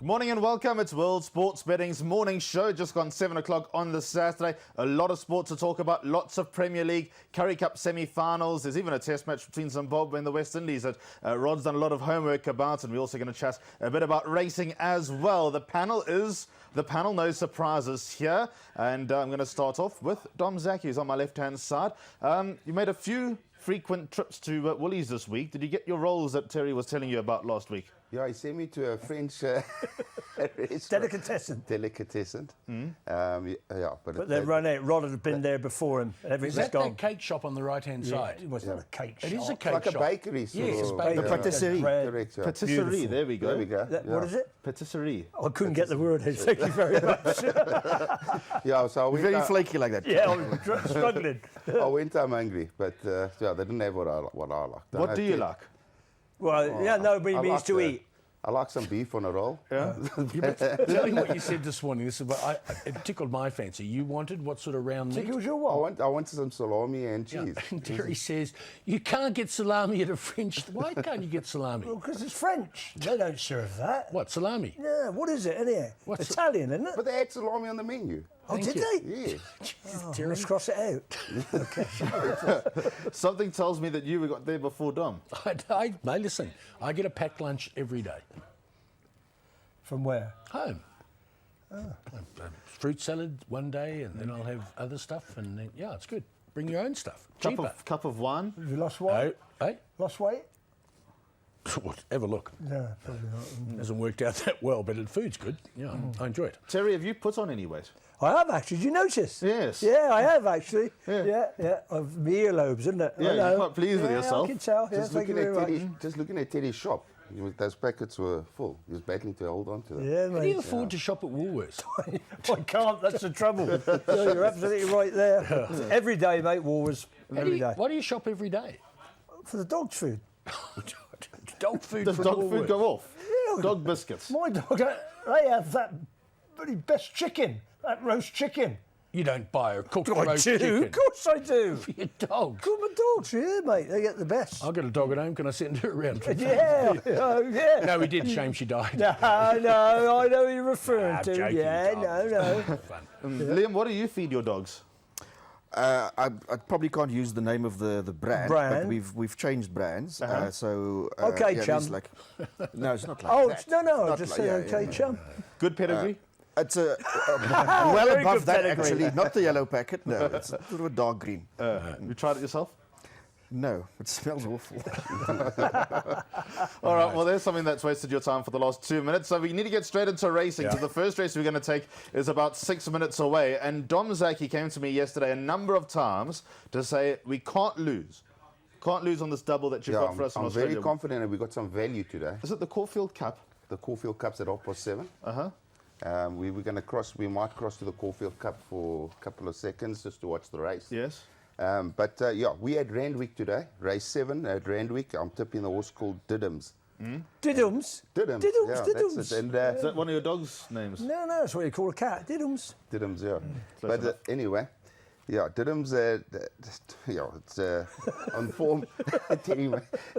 Good morning and welcome. It's World Sports Betting's morning show. Just gone 7 o'clock on the Saturday. A lot of sport to talk about. Lots of Premier League, Currie Cup semi-finals. There's even a test match between Zimbabwe and the West Indies that Rod's done a lot of homework about. And we're also going to chat a bit about racing as well. The panel, no surprises here. And I'm going to start off with Dom Zaki, who's on my left-hand side. You made a few frequent trips to Woolies this week. Did you get your rolls that Terry was telling you about last week? Yeah, he sent me to a French Delicatessen. Delicatessen. But they run out. Rod had been there before him. And Is that that cake shop on the right-hand side? It was not a cake shop. It is a cake like shop. a bakery. Sort Yes, of. bakery. The patisserie. Correct, yeah. Patisserie, Beautiful. there we go. There we go. What is it? Patisserie. I couldn't get the word in. Thank you very much. Yeah, so I went Very out, flaky like that. Yeah, I'm struggling. I went home hungry, but yeah, they didn't have what I liked. What do you like? Well, yeah, nobody I means like to eat. I like some beef on a roll. Yeah. Tell me what you said this morning. It tickled my fancy. You wanted what sort of round meat? It was your what? I wanted some salami and Yeah. cheese. And Terry says, you can't get salami at a French... Why can't you get salami? Well, because it's French. They don't serve that. What, salami? Yeah, what is it, anyhow? What's Italian, isn't it? But they had salami on the menu. Oh, Thank did you. they? Yeah. Oh, let's cross it out. Something tells me that you got there before Dom. Mate, listen, I get a packed lunch every day. From where? Home. Fruit salad one day, and then I'll have other stuff, and then, yeah, it's good. Bring your own stuff. Cheaper. Cup of wine. Have you lost weight? Hey? Lost weight? Have a look. No, probably not. Hasn't worked out that well, but the food's good. Yeah, I enjoy it. Terry, have you put on any weight? I have actually. Did you notice? Yes. Yeah, I have actually. Yeah. Yeah. Of my earlobes, isn't it? Yeah, I know. you're quite pleased with Yeah, yourself. I can tell. Yeah, thank you very much. Just looking at Teddy's shop. Those packets were full. He was battling to hold on to them. Yeah, How do you mate. afford to shop at Woolworths? I can't. That's the trouble. No, you're absolutely right there. Every day, mate. Woolworths. Every day. Why do you shop every day? For the dog's food. Dog food Does from dog food Woolworths. go off? Yeah. Dog biscuits. My dog. They have that very best chicken. That roast chicken. You don't buy a cooked I roast do. chicken Of course I do. for your dog. Good, my dogs. Yeah, mate. They get the best. I've got a dog at home. Can I send her around? Yeah. Oh, yeah. No, we did. Shame she died. No, I know who you're referring Nah, to. joking, Yeah, Tom. no. Fun. Liam, what do you feed your dogs? I probably can't use the name of the brand, Brand? but we've changed brands. So Okay, yeah, chum. it's like, no, it's not like Oh, that. no. Not Just like- say yeah, okay, yeah. chum. Good pedigree? It's well Very above good that pedigree. actually, not the yellow packet. No, it's sort of a dark green. You tried it yourself? No, it smells awful. All right, well, there's something that's wasted your time for the last 2 minutes. So we need to get straight into racing. So the first race we're going to take is about 6 minutes away. And Dom Zaki came to me yesterday a number of times to say we can't lose. Can't lose on this double that you've got for us in I'm Australia. very confident that we got some value today. Is it the Caulfield Cup? The Caulfield Cup's at 7:30. Uh-huh. We're going to cross. We might cross to the Caulfield Cup for a couple of seconds just to watch the race. Yes. But yeah, we had Randwick today, race 7 at Randwick. I'm tipping the horse called Diddums. Diddums. Diddums, Diddums, yeah, Diddums. that's it. And Is that one of your dog's names? No, that's what you call a cat. Diddums. Diddums, yeah. Close But anyway, yeah, Diddums, yeah, it's on form.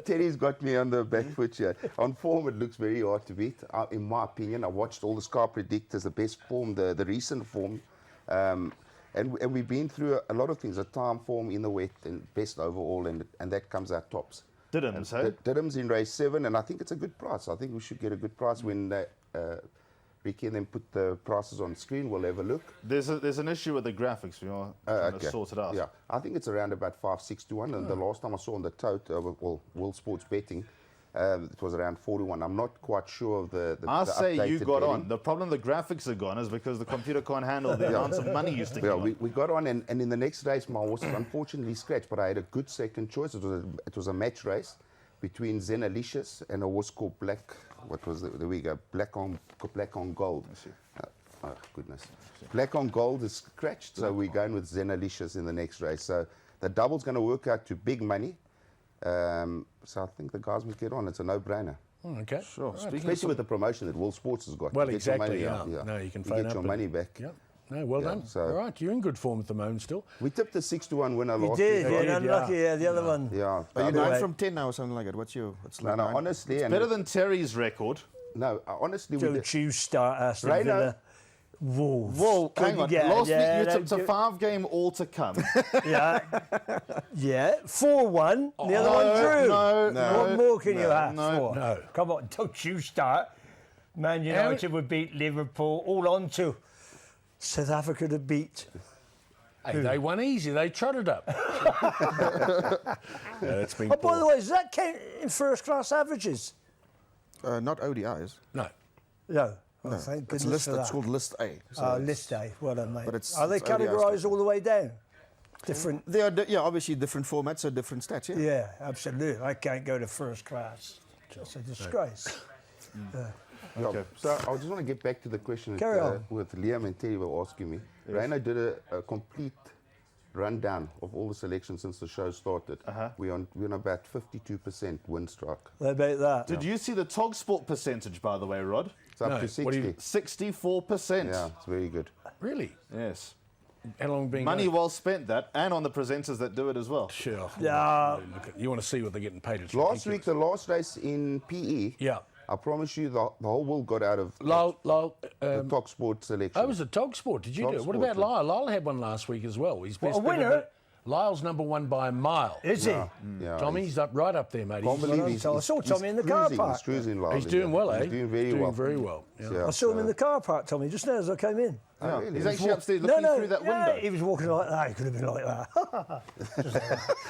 Terry's got me on the back foot here. On form, it looks very hard to beat. In my opinion, I watched all the Scar predictors, the best form, the recent form. And we've been through a lot of things, a time form in the wet and best overall, and that comes out tops. Diddums, hey? Diddums in race 7, and I think it's a good price. I think we should get a good price when Ricky and then put the prices on screen. We'll have a look. There's an issue with the graphics. We are trying to sort it out. Yeah, I think it's around about 5-6 to 1, and the last time I saw on the tote, World Sports Betting, it was around 4-1. I'm not quite sure of the I the say you updated got betting. on. The problem the graphics are gone is because the computer can't handle the amounts of money you stick Yeah, on. we got on, and in the next race, my horse unfortunately scratched, but I had a good second choice. It was a match race between Zenalicious and a horse called Black. What was there we go? Black on Gold. Oh goodness, Black on Gold is scratched, so we're going with Zenalicious in the next race. So the double's going to work out to big money. So I think the guys must get on. It's a no-brainer. Okay. Sure. Right. Speaking Especially with the promotion that World Sports has got. Well, You get your exactly, money yeah. out, No, you can phone get up your and- money back. Yep. No, well done. so- All right, you're in good form at the moment still. We tipped the 6-1 winner You last did, week. yeah, did, unlucky, yeah, the other one. Yeah. Are you the other- 9 from 10 now or something like that? What's No, like no, nine? honestly. Better than Terry's record. No, honestly, we Joe did. Chew start Aston Right now- Villa. Wolves. Well, hang on. Yeah, Last yeah, week you tipped they a do- 5-game all to come. Yeah. Yeah. 4-1. The other one drew. No. What more can you ask no, for? no. Come on, don't you start. Man United would beat Liverpool, all on to South Africa to beat. Hey, they won easy. They trotted up. It's been Oh, by poor. the way, does that count in first-class averages? Not ODIs. No. No. Oh, thank It's goodness list. for It's that. called List A. So it's- List A. Well done, mate. But it's- Are they it's ODI categorised stuff. all the way down? Different. They are, yeah, obviously different formats, so different stats. Yeah. Yeah, absolutely. I can't go to first class. It's a disgrace. Yeah, so I just want to get back to the question Carry that, on. with Liam and Terry were asking me. Rainer did a complete rundown of all the selections since the show started. We're on about 52% win strike. How about that? Did you see the TogSport percentage, by the way, Rod? It's up No, to what do 60. you- 64%. Yeah, it's very good. Really? Yes. How long being Money going? well spent, that, and on the presenters that do it as well. Sure. Yeah. Look at, you want to see what they're getting paid. It's Last week, ridiculous. the last race in PE, Yeah. I promise you the whole world got out of Lyle, the Talk Sport selection. I was at TogSport. Did you do it? What TogSport, about yeah. Lyle? Lyle had one last week as well. He's What, best a winner? ever. Lyle's number one by a mile. Is he? Yeah, Tommy, he's up right up there, mate. Can't He's, believe I he's, saw he's Tommy in the car cruising, park. He's cruising, Lyle, he's yeah. doing well, eh? He's doing very well. very well. Yeah. I saw him in the car park, Tommy, just now as I came in. Oh, really? He's actually upstairs looking through that yeah, window. he was walking like that. He could have been like that.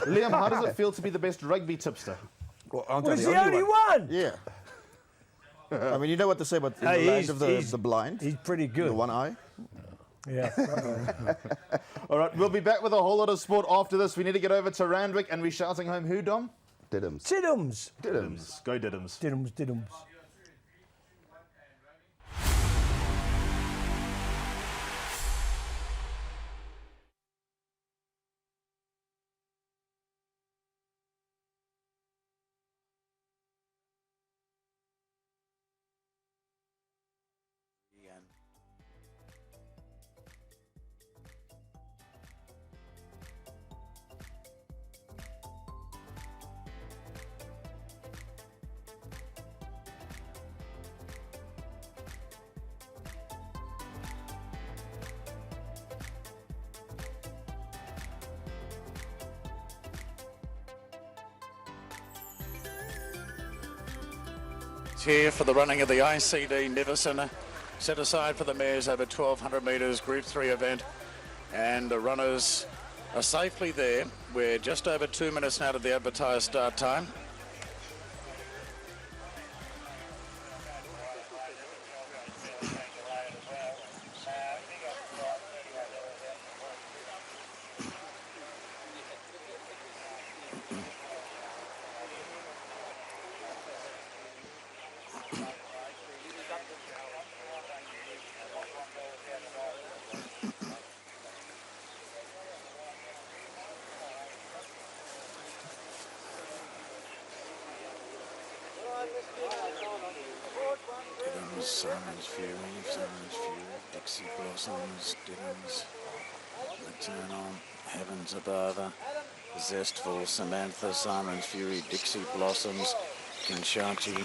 Liam, how does it feel to be the best rugby tipster? Well, aren't Well, I he's the only one. Yeah. I mean, you know what they say about the Hey, land of the blind, He's pretty good. the one eye. Yeah. All right, we'll be back with a whole lot of sport after this. We need to get over to Randwick, and we're shouting home who, Dom? Diddums. Diddums. Diddums. Go Diddums. Diddums, Diddums. Here for the running of the ICD Neverson, set aside for the mares over 1,200 metres Group 3 event, and the runners are safely there. We're just over 2 minutes now to the advertised start time. Simon's Fury, Dixie Blossoms, Diddums, Return On, Heavens Above, Zestful, Samantha, Simon's Fury, Dixie Blossoms, Kinshachi.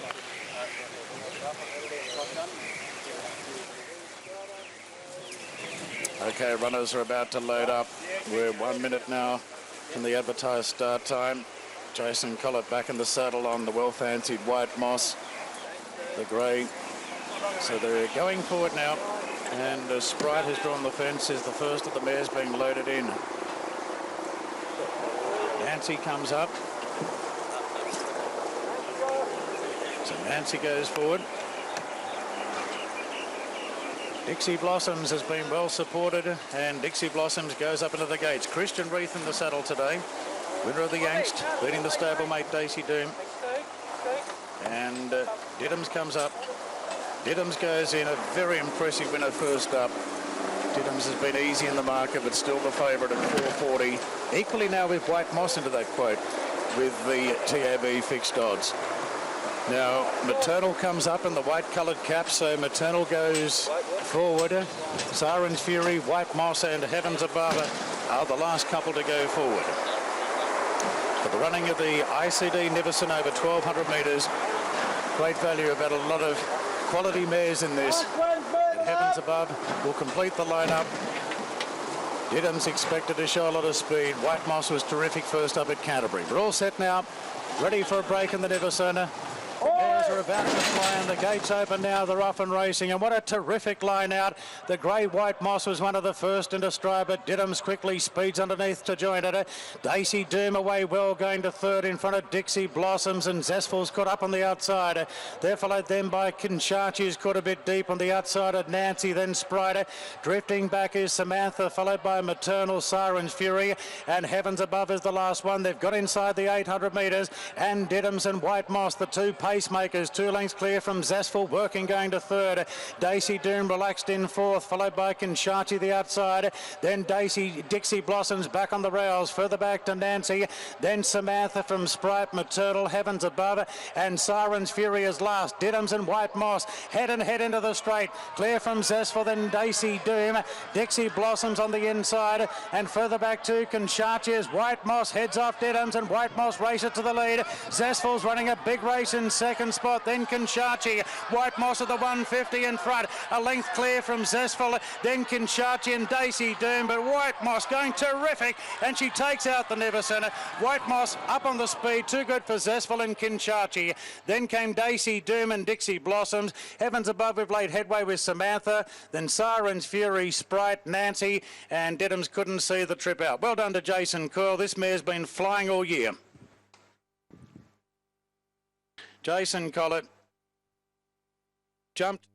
Okay, runners are about to load up. We're 1 minute now from the advertised start time. Jason Collett back in the saddle on the well-fancied White Moss, the grey. So they're going forward now, and Sprite has drawn the fence as the first of the mares being loaded in. Nancy comes up. So Nancy goes forward. Dixie Blossoms has been well supported, and Dixie Blossoms goes up into the gates. Christian Reith in the saddle today, winner of the Angst, beating the stablemate Daisy Doom. And Diddums comes up. Diddums goes in, a very impressive winner first up. Diddums has been easy in the market, but still the favourite at 440. Equally now with White Moss into that quote with the TAB fixed odds. Now, Maternal comes up in the white-coloured cap, so Maternal goes forward. Siren's Fury, White Moss and Heavens Above are the last couple to go forward. For the running of the ICD Neverson over 1,200 metres, great value about a lot of quality mares in this. And Heavens Above will complete the lineup. Didham's expected to show a lot of speed. White Moss was terrific first up at Canterbury. We're all set now, ready for a break in the Neversona. The mares are about to fly and the gates open now. They're off and racing, and what a terrific line out. The grey White Moss was one of the first into stride, but Didham's quickly speeds underneath to join it. Daisy Doom away well, going to third in front of Dixie Blossoms, and Zestful's caught up on the outside. They're followed then by Kinchachi, who's caught a bit deep on the outside of Nancy, then Sprider. Drifting back is Samantha, followed by Maternal Siren's Fury, and Heavens Above is the last one. They've got inside the 800 metres, and Didham's and White Moss, the two pacemakers, 2 lengths clear from Zestful, working going to third. Daisy Doom relaxed in fourth, followed by Kinchachi the outside. Then Dixie Blossoms back on the rails, further back to Nancy. Then Samantha from Sprite, Maternal, Heavens Above, and Siren's Fury is last. Didham's and White Moss head and head into the straight, clear from Zestful, then Daisy Doom. Dixie Blossoms on the inside, and further back to Kinchachi as White Moss heads off Didham's, and White Moss races to the lead. Zestful's running a big race in second spot, then Kinchachi. White Moss at the 150 in front, a length clear from Zestful, then Kinchachi and Daisy Doom, but White Moss going terrific, and she takes out the Neversona. White Moss up on the speed, too good for Zestful and Kinchachi. Then came Daisy Doom and Dixie Blossoms. Heavens Above, we've laid headway with Samantha, then Siren's Fury, Sprite, Nancy, and Didham's couldn't see the trip out. Well done to Jason Coyle. This mare's been flying all year. Jason Collett jumped.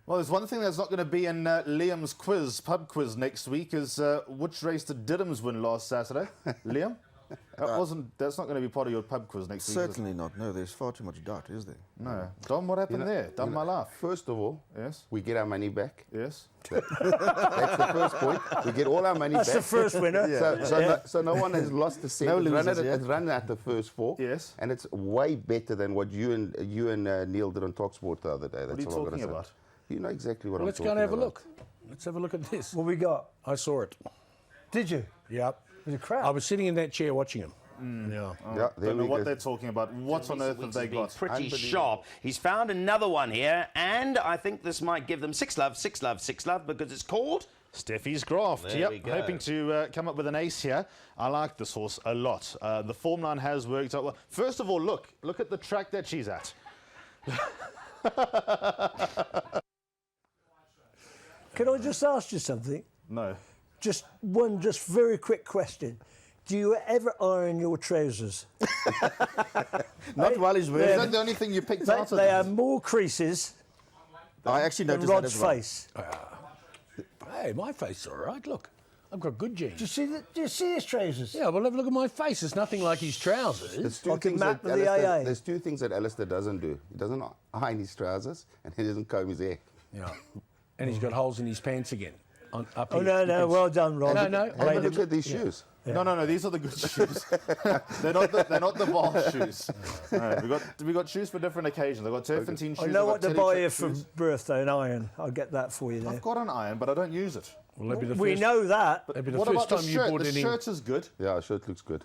Well, there's one thing that's not going to be in Liam's pub quiz next week is which race did Didham's win last Saturday? Liam? That's not going to be part of your pub quiz next week. Certainly not. No, there's far too much doubt, is there? No. Dom, what happened there? Dom, my laugh. First of all, Yes. we get our money back. Yes. That's the first point. We get all our money That's back. the first winner. So no one has lost a cent. No It's losers, yeah. It's run at the first 4. Yes. And it's way better than what you and Neil did on Talksport the other day. That's What are you all I'm talking gonna say. about? You know exactly what Well, I'm let's talking go and have about. a look. Let's have a look at this. What we got? I saw it. Did you? Yep. Was it crap? I was sitting in that chair watching him. Yeah. Yeah, there Don't know we what go. they're talking about. What on earth have they got? Pretty sharp. He's found another one here, and I think this might give them 6 love, 6 love, 6 love, because it's called... Steffi's Graft. There Yep, we go. hoping to come up with an ace here. I like this horse a lot. The form line has worked out well. First of all, look at the track that she's at. Can I just ask you something? No. Just very quick question. Do you ever iron your trousers? Not while he's Is wearing that it. the only thing you picked They, out of they this? have more creases I actually than noticed that Rod's as well. face. Hey, my face is all right. Look, I've got good genes. Do you see his trousers? Yeah, well, have a look at my face. It's nothing like his trousers. There's two Like a things map that of the Alistair, AA. there's 2 things that Alistair doesn't do. He doesn't iron his trousers, and he doesn't comb his hair. Yeah. And he's got holes in his pants again. Up Oh, here. no, You no, can well done, Rod. No, no. Have a look at these shoes. No, these are the good shoes. they're not the bar shoes. No, we got shoes for different occasions. I've got turpentine shoes. I know I've what got to teddy buy trick you for shoes. birthday, an iron. I'll get that for you there. I've got an iron, but I don't use it. Well, that'd be the We first, know that. that'd be the What first about the time you shirt? bought The any. shirt is good. Yeah, shirt looks good.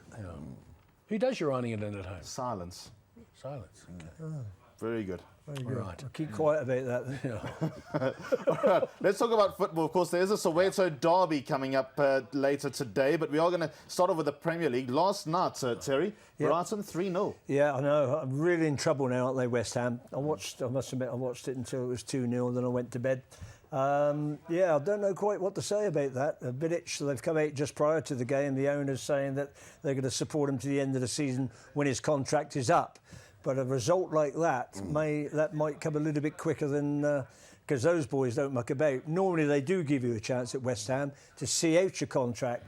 Who does your ironing in at home? Silence. Silence. Okay. Very good. Very good. Right. I'll keep quiet about that then. All right, let's talk about football. Of course, there is a Soweto derby coming up later today, but we are going to start off with the Premier League. Last night, Terry, Brighton 3-0. Yeah, I know. I'm really in trouble now, aren't they, West Ham? I must admit, I watched it until it was 2-0, then I went to bed. Yeah, I don't know quite what to say about that. Vidic, they've come out just prior to the game, the owner's saying that they're going to support him to the end of the season when his contract is up. But a result like that might come a little bit quicker than because those boys don't muck about. Normally they do give you a chance at West Ham to see out your contract.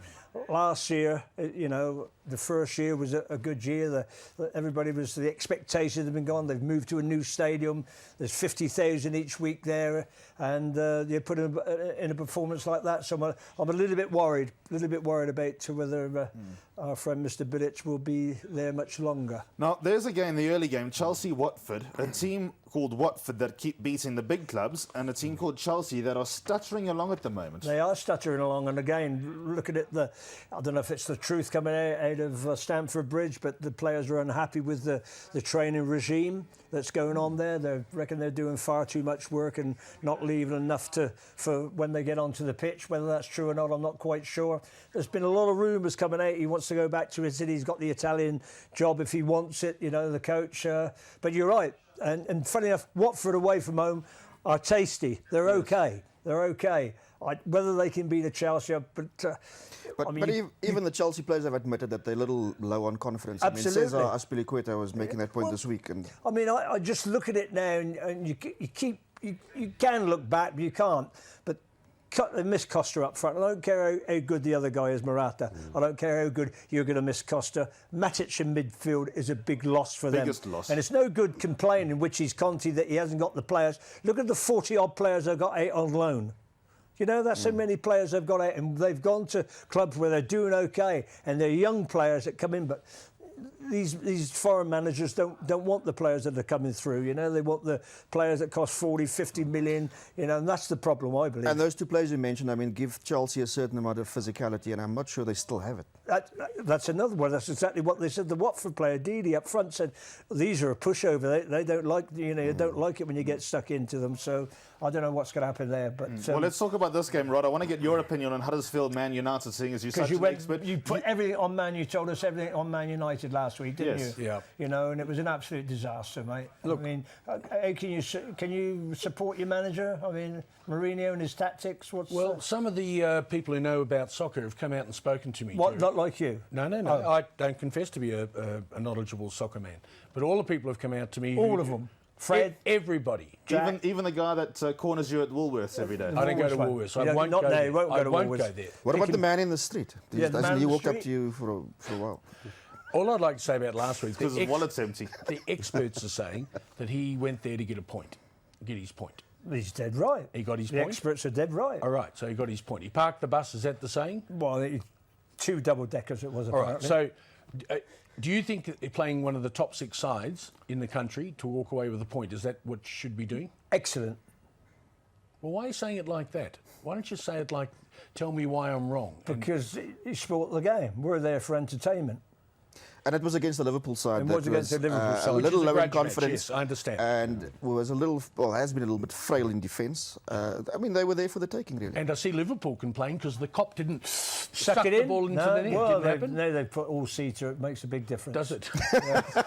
Last year, you know, the first year was a good year. The expectations have been gone. They've moved to a new stadium. There's 50,000 each week there, and you put in a performance like that. So I'm a little bit worried about whether our friend Mr. Bilic will be there much longer. Now, there's a game, the early game, Chelsea-Watford, a team called Watford that keep beating the big clubs, and a team called Chelsea that are stuttering along at the moment. They are stuttering along, and again, looking at I don't know if it's the truth coming out of Stamford Bridge, but the players are unhappy with the training regime that's going on there. They reckon they're doing far too much work and not leaving enough for when they get onto the pitch. Whether that's true or not, I'm not quite sure. There's been a lot of rumours coming out. He wants to go back to Italy. He's got the Italian job if he wants it, the coach. But you're right. And funny enough, Watford away from home are tasty. They're okay. They're okay. Whether they can beat a Chelsea, but even the Chelsea players have admitted that they're a little low on confidence. Absolutely. I mean, Cesar Azpilicueta was making that point this week. And I mean, I just look at it now, and you can look back, but you can't. But they miss Costa up front. I don't care how good the other guy is, Morata. I don't care how good you're going to miss Costa. Matic in midfield is a big loss for them. Biggest loss. And it's no good complaining, which is Conte, that he hasn't got the players. Look at the 40-odd players they've got out on loan. That's how many players they've got out, and they've gone to clubs where they're doing okay, and they're young players that come in, but these foreign managers don't want the players that are coming through. They want the players that cost 40, 50 million. And that's the problem, I believe. And those two players you mentioned, I mean, give Chelsea a certain amount of physicality, and I'm not sure they still have it. That's another one. That's exactly what they said. The Watford player, Didi, up front said, these are a pushover. They don't like, you don't like it when you get stuck into them. So I don't know what's going to happen there. But well, let's talk about this game, Rod. I want to get your opinion on Huddersfield Man United, seeing as you're such an expert. You put everything on Man. You told us everything on Man United last week, didn't Yes. you? Yeah. And it was an absolute disaster, mate. Look, I mean, how can you support your manager? I mean, Mourinho and his tactics. Some of the people who know about soccer have come out and spoken to me. What? Terry. Not like you? No. Oh. I don't confess to be a knowledgeable soccer man, but all the people have come out to me. All of them. Fred, everybody. Even the guy that corners you at Woolworths every day. I don't go to Woolworths. I won't go there. I won't go there. What about the man in the street? Doesn't he walk up street? to you for a while? All I'd like to say about last week, Because his wallet's empty. the experts are saying that he went there to get his point. he's dead right. He got his the point? experts are dead right. All right, so he got his point. He parked the bus, is that the saying? Well, 2 double-deckers it was All apparently. right, so do you think that they're playing one of the top 6 sides in the country to walk away with a point? Is that what should be doing? Excellent. Well, why are you saying it like that? Why don't you say it like, tell me why I'm wrong? Because he spoilt the game. We're there for entertainment. And it was against the Liverpool side. It that was against the Liverpool side. A Which little is a low in grudge match, confidence. yes, I understand. And was has been a little bit frail in defence. I mean, they were there for the taking, really. And I see Liverpool complain because the cop didn't Suck it the in. ball into No, the net. well, Didn't happen. no, they put all seater. It makes a big difference. Does it?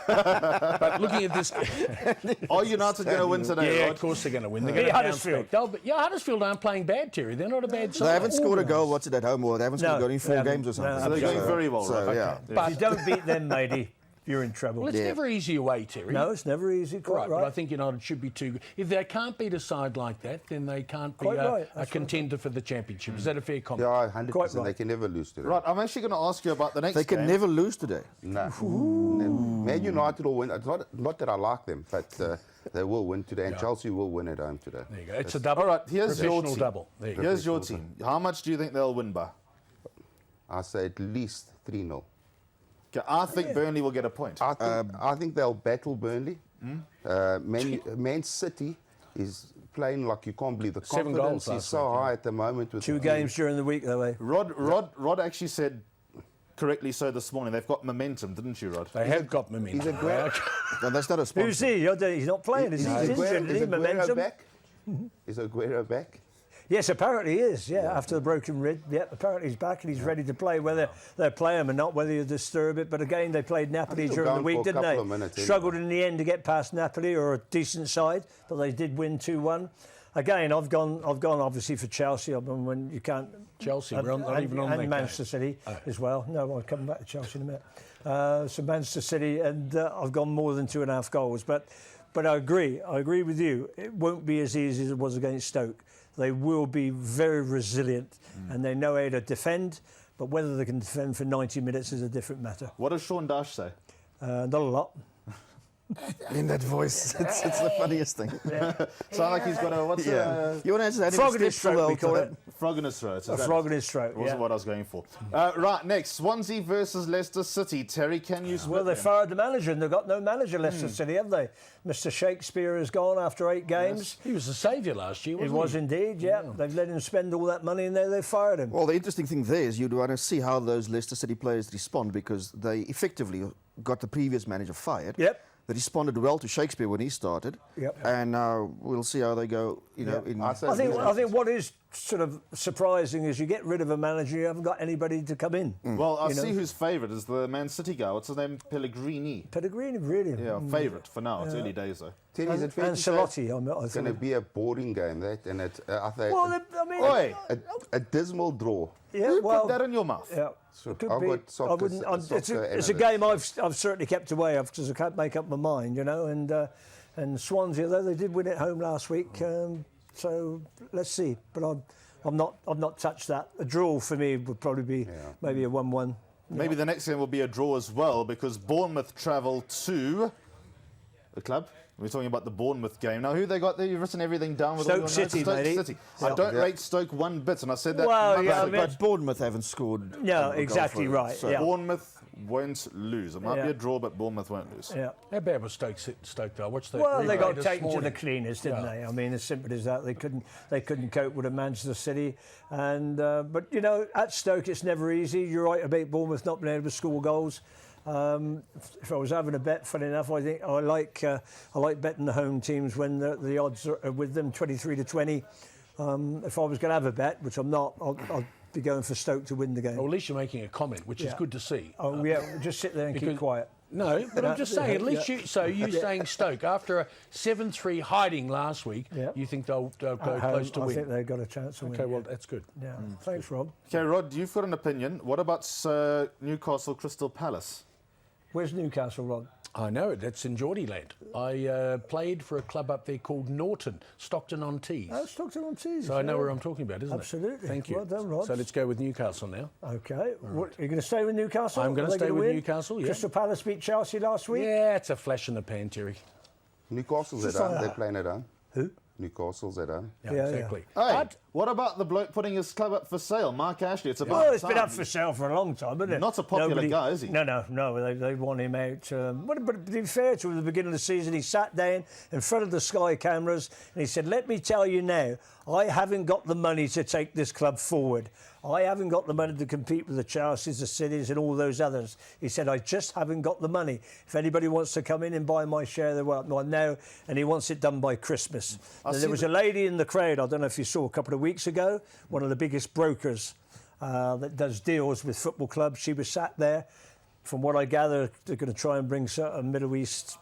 But looking at this, Are United going to win today, yeah, Rod? of course they're going to win. They're Beat going to bounce Huddersfield. back. Huddersfield aren't playing bad, Terry. They're not a bad side. They haven't scored a goal, what's it, at home, or they haven't scored a goal in 4 they games or haven't. something. So they're going absolutely. very well, So, right? yeah. If you don't beat them, matey, you're in trouble. Well, it's never easy away, Terry. No, it's never easy. Quite But I right. think United should be too good. If they can't beat a side like that, then they can't be Quite right, a that's contender for the championship. Is that a fair comment? Yeah, 100%. Quite right. They can never lose today. Right, I'm actually going to ask you about the next They can game. never lose today. No. Man United will win. It's not that I like them, but they will win today, and Chelsea will win at home today. There you go. It's a double. All right, here's your Professional team. double. There you go. Here's your team. How much do you think they'll win by? I say at least 3-0. Okay, I think Burnley will get a point. I think they'll battle Burnley. Man City is playing like you can't believe. The 7 confidence goals is last so week, high at the moment. With 2 the games during the week, though, eh? Rod actually said correctly so this morning. They've got momentum, didn't you, Rod? They have got momentum. He's a great. No, that's not a sponsor. Who's he? He's not playing, is he? He's injured, Is isn't he? Aguero Momentum. back? Is Aguero back? Yes, apparently he is, after the broken rib. Yeah, apparently he's back and he's ready to play, whether they play him or not, whether you disturb it. But again, they played Napoli he'll during go the on week, for a didn't couple they? of minutes anyway. Struggled in the end to get past Napoli, or a decent side, but they did win 2-1. Again, I've gone obviously for Chelsea. When you can't. Chelsea, we're not even on that and Manchester City as well. No, I'll come back to Chelsea in a minute. So Manchester City, and I've gone more than 2.5 goals. But I agree with you. It won't be as easy as it was against Stoke. They will be very resilient, and they know how to defend. But whether they can defend for 90 minutes is a different matter. What does Sean Dash say? Not a lot. In that voice, it's the funniest thing. Sound like he's got a, what's You want to answer that? Frog in his throat, we call it. frog in his throat. A frog in his throat, Wasn't what I was going for. Right, next, Swansea versus Leicester City. Terry, can you split Well, they them? fired the manager, and they've got no manager, Leicester City, have they? Mr. Shakespeare is gone after 8 games. He was the saviour last year, He wasn't he? was indeed, yeah. They've let him spend all that money, and now they've fired him. Well, the interesting thing there is you'd want to see how those Leicester City players respond, because they effectively got the previous manager fired. Yep. They responded well to Shakespeare when he started. Yep. And now we'll see how they go, you know. In I say I think what is sort of surprising is you get rid of a manager, you haven't got anybody to come in. Well, I You know? see who's favourite is the Man City guy. What's his name? Pellegrini. Pellegrini, really. Yeah, favourite for now. It's early days, though. Terry, is it fair to say Ancelotti, I it's going to think. be a boring game, that, and it, I think Well, I mean, Oi, a dismal draw. yeah, who well, put that in your mouth? yeah. So Could I've be. got soccer- I wouldn't. It's soccer a game I've certainly kept away of because I can't make up my mind, you know. And Swansea, though they did win at home last week, so let's see. But I've not touched that. A draw for me would probably be maybe a 1-1. Maybe the next game will be a draw as well because Bournemouth travel to the club. We're talking about the Bournemouth game. Now, who they got there? You've written everything down with all Stoke your notes. City, Stoke matey. City. I don't rate Stoke one bit, and I said that. Well, months yeah, I ago. mean- But Bournemouth haven't scored. No, a goal exactly for- right, so- yeah. Bournemouth won't lose. It might be Yeah. a draw, but Bournemouth won't lose. Yeah. How bad was Stoke though? What's the Well, they replay got this taken to the morning? cleaners, didn't Yeah. they? I mean, as simple as that. They couldn't cope with a Manchester City, and but you know, at Stoke it's never easy. You're right about Bournemouth not being able to score goals. If I was having a bet, funny enough, I think I like betting the home teams when the odds are with them 23-20. If I was going to have a bet, which I'm not, I'll be going for Stoke to win the game. Well, at least you're making a comment, which is good to see. Oh yeah, just sit there and keep because- quiet. No, but I'm just saying, at least Yeah. you saying Stoke, after a 7-3 hiding last week, Yeah. you think they'll go At home, close to I win? think they've got a chance to win. Okay, well, that's good. yeah. Thanks, Rob. Okay, Rod, you've got an opinion. What about Newcastle Crystal Palace? Where's Newcastle, Rob? I know it. That's in Geordieland. I played for a club up there called Norton, Stockton-on-Tees. Oh, Stockton-on-Tees. So I know where I'm talking about, isn't it? Absolutely. Thank you. Well done, Rod. So let's go with Newcastle now. Okay. What, are you going to stay with Newcastle? I'm going Are to they stay with win? Newcastle, yeah. Crystal Palace beat Chelsea last week. Yeah, it's a flash in the pan, Terry. Newcastle's at Just like home. They're that. playing at home. Who? Newcastle's at home. Yeah, Yeah, exactly. Hey, But what about the bloke putting his club up for sale, Mark Ashley? It's about Well, it's been time. up for sale for a long time, isn't it? Not a popular guy, is he? No. They want him out. But to be fair to him, at the beginning of the season, he sat down in front of the Sky cameras and he said, "Let me tell you now, I haven't got the money to take this club forward. I haven't got the money to compete with the Chelseas, the Cities and all those others." He said, "I just haven't got the money. If anybody wants to come in and buy my share, they're welcome now." And he wants it done by Christmas. And there was a lady in the crowd, I don't know if you saw a couple of weeks ago, one of the biggest brokers that does deals with football clubs. She was sat there. From what I gather, they're going to try and bring a Middle East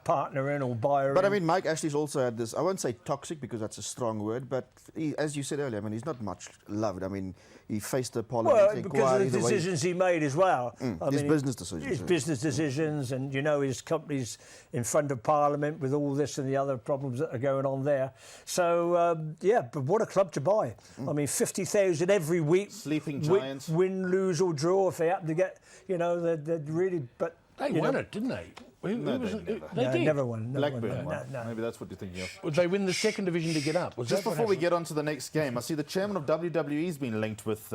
partner in or buyer But in. I mean, Mike Ashley's also had this, I won't say toxic because that's a strong word, but he, as you said earlier, I mean, he's not much loved. I mean, he faced the parliamentary Well, because inquiry. of the the way- decisions he made as well. I his mean, business decisions, His yeah. business decisions, and you know his company's in front of Parliament with all this and the other problems that are going on there. So yeah, but what a club to buy! I mean, 50,000 every week. Sleeping Giants. Win, lose or draw if they happen to get. You know, they're really. But they you won know, it, didn't they? Who No, was they it? never. They no, did. never won. Never Blackburn won. won. No. Maybe that's what you're thinking of. Would they win the second division to get up? Was Just that what before we happened? get on to the next game, I see the chairman of WWE's been linked with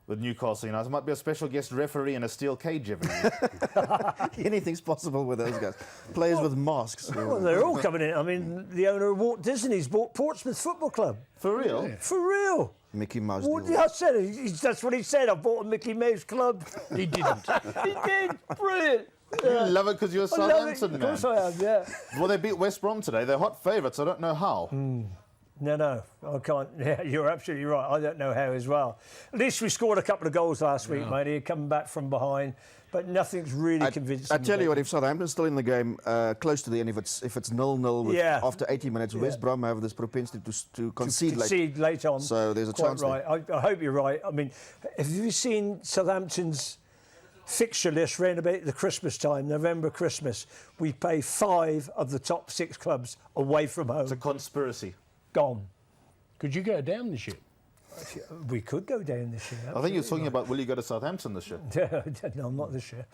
Newcastle United. Might be a special guest referee in a steel cage every week. Anything's possible with those guys. Players with masks. Well, they're all coming in. I mean, the owner of Walt Disney's bought Portsmouth Football Club. For real? For real. Mickey Mouse. Well, deal. yeah, I said it. That's what he said. I bought a Mickey Mouse club. He didn't. He did. Brilliant. You love it because you're a I love it. Southampton Of man. course I am, yeah. Well, they beat West Brom today. They're hot favourites. I don't know how. No, I can't. Yeah, you're absolutely right. I don't know how as well. At least we scored a couple of goals last week, mate. Coming back from behind, but nothing's really convincing. I tell you what, if Southampton's still in the game, close to the end, if it's 0-0 with Yeah. after 80 minutes, West Brom have this propensity to concede late. late on. So there's a Quite chance right. I hope you're right. I mean, have you seen Southampton's fixture list round about the Christmas time, November, Christmas? We play 5 of the top 6 clubs away from home. It's a conspiracy. Gone. Could you go down this year? We could go down this year. I think you're talking about will you go to Southampton this year? No, not this year.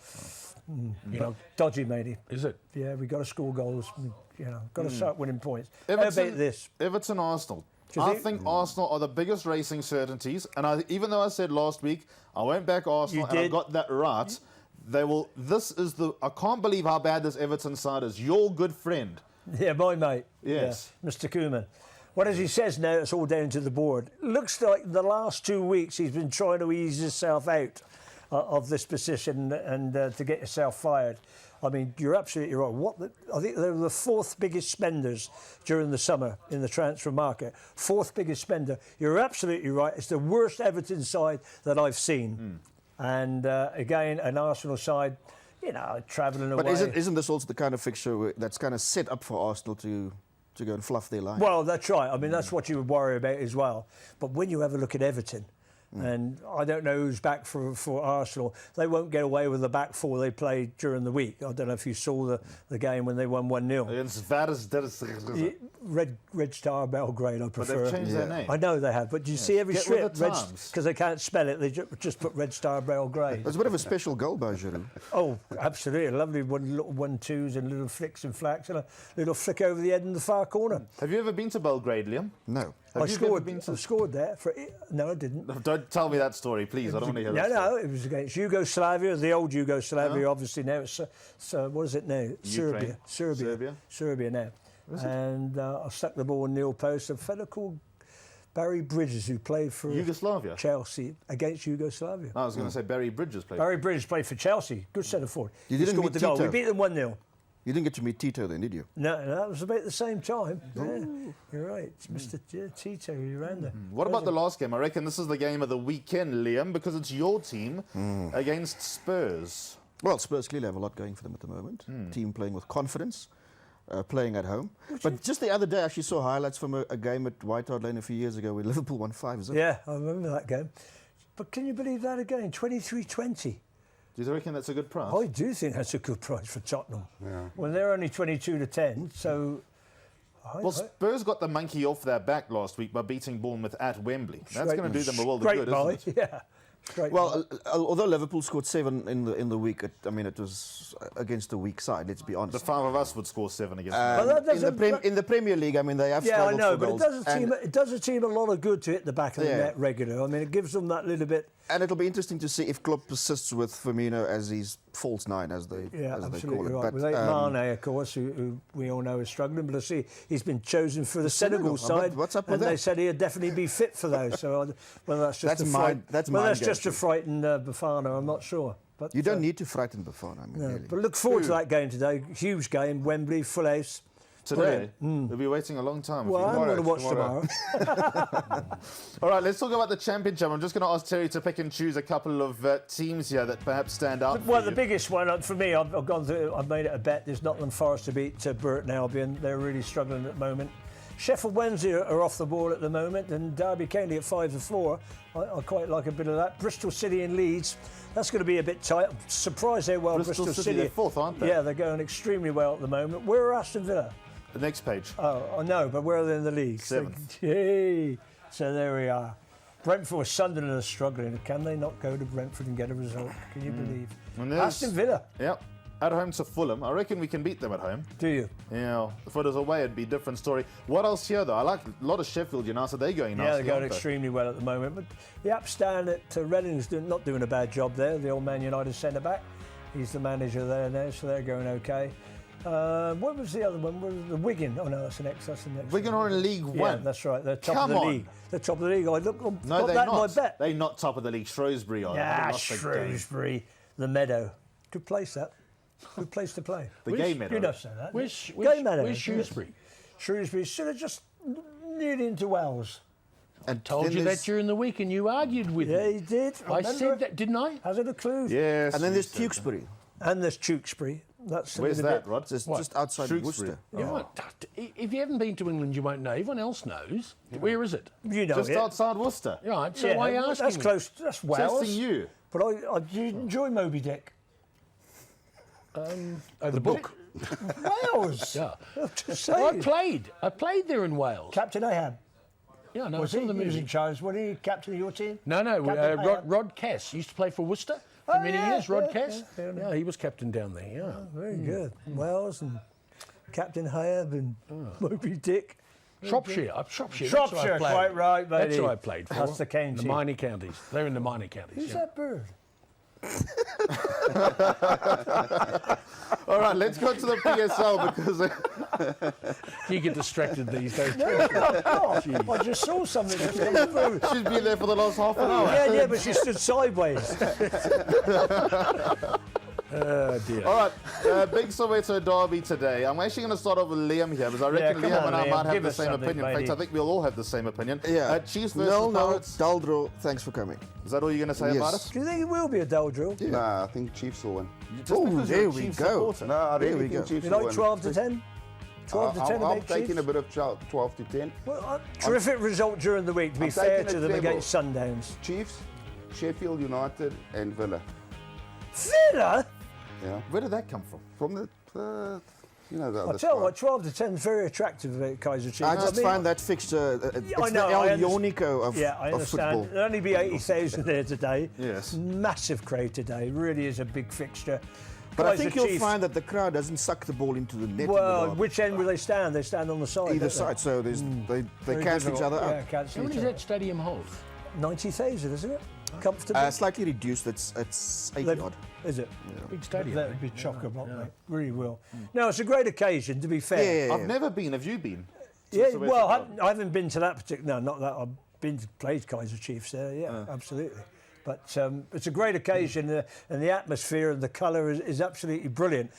You know, Dodgy, matey. is it? Yeah, we got to score goals. Got to start winning points. How about this? Everton, Arsenal. Do you I think- think Arsenal are the biggest racing certainties, and even though I said last week I went back Arsenal You and I did. got that right, they will. This is the. I can't believe how bad this Everton side is. Your good friend. Yeah, my mate. Yes. Yeah, Mr. Koeman. Well, as he says now, it's all down to the board. Looks like the last 2 weeks he's been trying to ease himself out of this position and to get himself fired. I mean, you're absolutely right. I think they were the fourth biggest spenders during the summer in the transfer market. Fourth biggest spender. You're absolutely right. It's the worst Everton side that I've seen. And again, an Arsenal side, travelling away. But isn't this also the kind of fixture that's kind of set up for Arsenal to go and fluff their line? Well, that's right. I mean, that's what you would worry about as well. But when you have a look at Everton, and I don't know who's back for Arsenal, they won't get away with the back four they played during the week. I don't know if you saw the game when they won 1-0. Against Vadas. Red Star Belgrade, I But prefer. they've changed their name. I know they have, but you see every Get strip, with the times. because they can't spell it, they just put Red Star Belgrade. It's a bit of a special goal by Giroud. Oh, absolutely. Lovely little 1-2s and little flicks and flacks and a little flick over the head in the far corner. Have you ever been to Belgrade, Liam? No. Have I you scored. ever been to- I scored there. No, I didn't. Don't tell me that story, please. I don't want to hear that. No, it was against Yugoslavia, the old Yugoslavia, obviously now it's, what is it now? Ukraine. Serbia now. And I stuck the ball in the post. A fellow called Barry Bridges, who played for Yugoslavia? Chelsea against Yugoslavia. I was going to say Barry Bridges played. Barry Bridges played for Chelsea. Good centre forward. You He didn't scored meet the goal. Tito? We beat them 1-0. You didn't get to meet Tito then, did you? No, that was about the same time. Yeah, you're right. It's Mr. Tito who ran there. What about the last game? I reckon this is the game of the weekend, Liam, because it's your team against Spurs. Well, Spurs clearly have a lot going for them at the moment. Team playing with confidence, playing at home. But just the other day, I actually saw highlights from a game at White Hart Lane a few years ago where Liverpool won 5-0. Yeah, I remember that game. But can you believe that again? 23-20. Do you reckon that's a good price? I do think that's a good price for Tottenham. Yeah. Well, they're only 22-10, so... Well, Spurs got the monkey off their back last week by beating Bournemouth at Wembley. That's going to do them a world of good, isn't it? Yeah. Straight Well, although Liverpool scored 7 in the week, it was against a weak side. Let's be honest. The 5 of us would score 7 against But them. that doesn't- in the Premier League, they have Yeah, I struggled know, for but goals. it does a team a lot of good to hit the back of the Yeah. net regular. I mean, it gives them that little bit... And it'll be interesting to see if Klopp persists with Firmino as his false nine, as they Yeah, call absolutely it. right. But, Without Mane, of course, who we all know is struggling. But I see he's been chosen for the Senegal Senegal. side. What's up with and they that? said he'd definitely be fit for those. So whether that's just That's to mind- frighten, that's whether mind that's just to games. frighten Bafana, I'm not sure. But you don't need to frighten Bafana. No, Really. but look forward to that game today. Huge game, Wembley, full house. Today, we'll be waiting a long time. Well, I'm going to watch tomorrow. All right, let's talk about the Championship. I'm just going to ask Terry to pick and choose a couple of teams here that perhaps stand out. Well, for the you. biggest one for me, I've gone through. I've made it a bet. There's Nottingham Forest to beat Burton Albion. They're really struggling at the moment. Sheffield Wednesday are off the ball at the moment, and Derby County at 5-4. I quite like a bit of that. Bristol City and Leeds. That's going to be a bit tight. I'm surprised how well Bristol Bristol City, they're fourth, aren't they? Yeah, they're going extremely well at the moment. Where are Aston Villa? The next page. Oh, no, but where are they in the league? Seventh. Yay. So there we are. Brentford, Sunderland are struggling. Can they not go to Brentford and get a result? Can you believe? And there's- Aston Villa, Yep. At home to Fulham. I reckon we can beat them at home. do you? Yeah. If it was away, it'd be a different story. What else here, though? I like a lot of Sheffield United. They're going nicely, Yeah, they're going aren't they? extremely well at the moment. But the upstand at Reading's not doing a bad job there. The old Man United centre-back. He's the manager there now, so they're going okay. What was the other one? Was the Wigan? Oh, no, that's the next Wigan one. are in League Yeah, One. that's right. They're top Come of the on. league. They're top of the league. I look, No, got they're that not. in my bet. They're not top of the league. Shrewsbury are. Yeah, They lost the game. Shrewsbury, the Meadow. Good place, that. Good place to play. The Gay Meadow. You know say that. Where's Gay Meadow. where's Shrewsbury? Shrewsbury should have just nearly into Wales. And Told then you that there's- during the week, and you argued with Yeah, me. he did. I remember said it. that, didn't I? Has it a clue? Yes. And then you there's said Tewkesbury. And there's Tewkesbury. That's a Where's little that, bit- Rod? It's What? just outside Tewkesbury. Worcester. You won't- if you haven't been to England, you won't know. Everyone else knows. Where is it? You know Just it. outside Worcester. Right, so Yeah, why are you asking that's me? close. That's Wales. Testing you. But I do enjoy Moby Dick. Oh, the book. Wales. Yeah. Just Well, saying. I played there in Wales. Captain Ahab. Yeah, no, Was some he? of the He was in music. charge. Was he captain of your team? No, Captain Hayab? Rod Cass used to play for Worcester for Oh, many yeah, years. Rod yeah, Cass. yeah, yeah. Yeah, he was captain down there. Yeah. Very good. Wells and Captain Hayab and Moby Dick. Shropshire. Shropshire. Shropshire, quite right, matey. That's who I played for. That's the county. The minor counties. They're in the minor counties. Who's yeah. that bird? All right, let's go to the PSL because You get distracted these days. Oh, I just saw something just come through. she's been there for the last half an hour. Yeah, but she stood sideways. Oh dear. All right, big Soweto derby today. I'm actually going to start off with Liam here because I reckon come Liam on, and I Liam, might have give the us same something, opinion. In fact, matey. I think we'll all have the same opinion. Yeah. Chiefs versus No, Pirates. dull draw. Thanks for coming. Is that all you're going to say Yes. about it? Do you think it will be a dull drill? Nah, I think Chiefs will win. Just Oh, because there you're a we Chiefs go. supporter. No, I There really we think go. Chiefs You will like win. 12 to 10? 12 to 10 I'm about taking Chiefs? a bit of 12 to 10. Well, terrific result during the week, to be I'm fair taking to a them treble. against Sundowns. Chiefs, Sheffield United, and Villa. Villa? Yeah, Where did that come from? from the you know the I other tell you side. what, 12 to 10 is very attractive about Kaiser Chiefs. I just mean, find that fixture. It's I know, the I El understand. Ionico of, Yeah, I of understand. football. There'll only be 80,000 there today. Yes. Massive crowd today. Really is a big fixture. But I Kaiser think you'll Chiefs, find that the crowd doesn't suck the ball into the net. well, in the which end will they stand? They stand on the side. either don't they? side, so there's, they Very cancel each difficult. other Yeah, out. cancel How each many does other. that stadium hold? 90,000, isn't it? Comfortable. Slightly reduced. It's 80 They've- odd. Is it? Big stadium. That would be chock-a-block, mate. Really will. No, it's a great occasion, to be fair. Yeah. I've never been. Have you been? to Yeah, Soweto well, derby? I haven't been to that particular. No, not that. I've been to played Kaiser Chiefs there. Yeah, absolutely. But it's a great occasion, and the atmosphere and the colour is absolutely brilliant.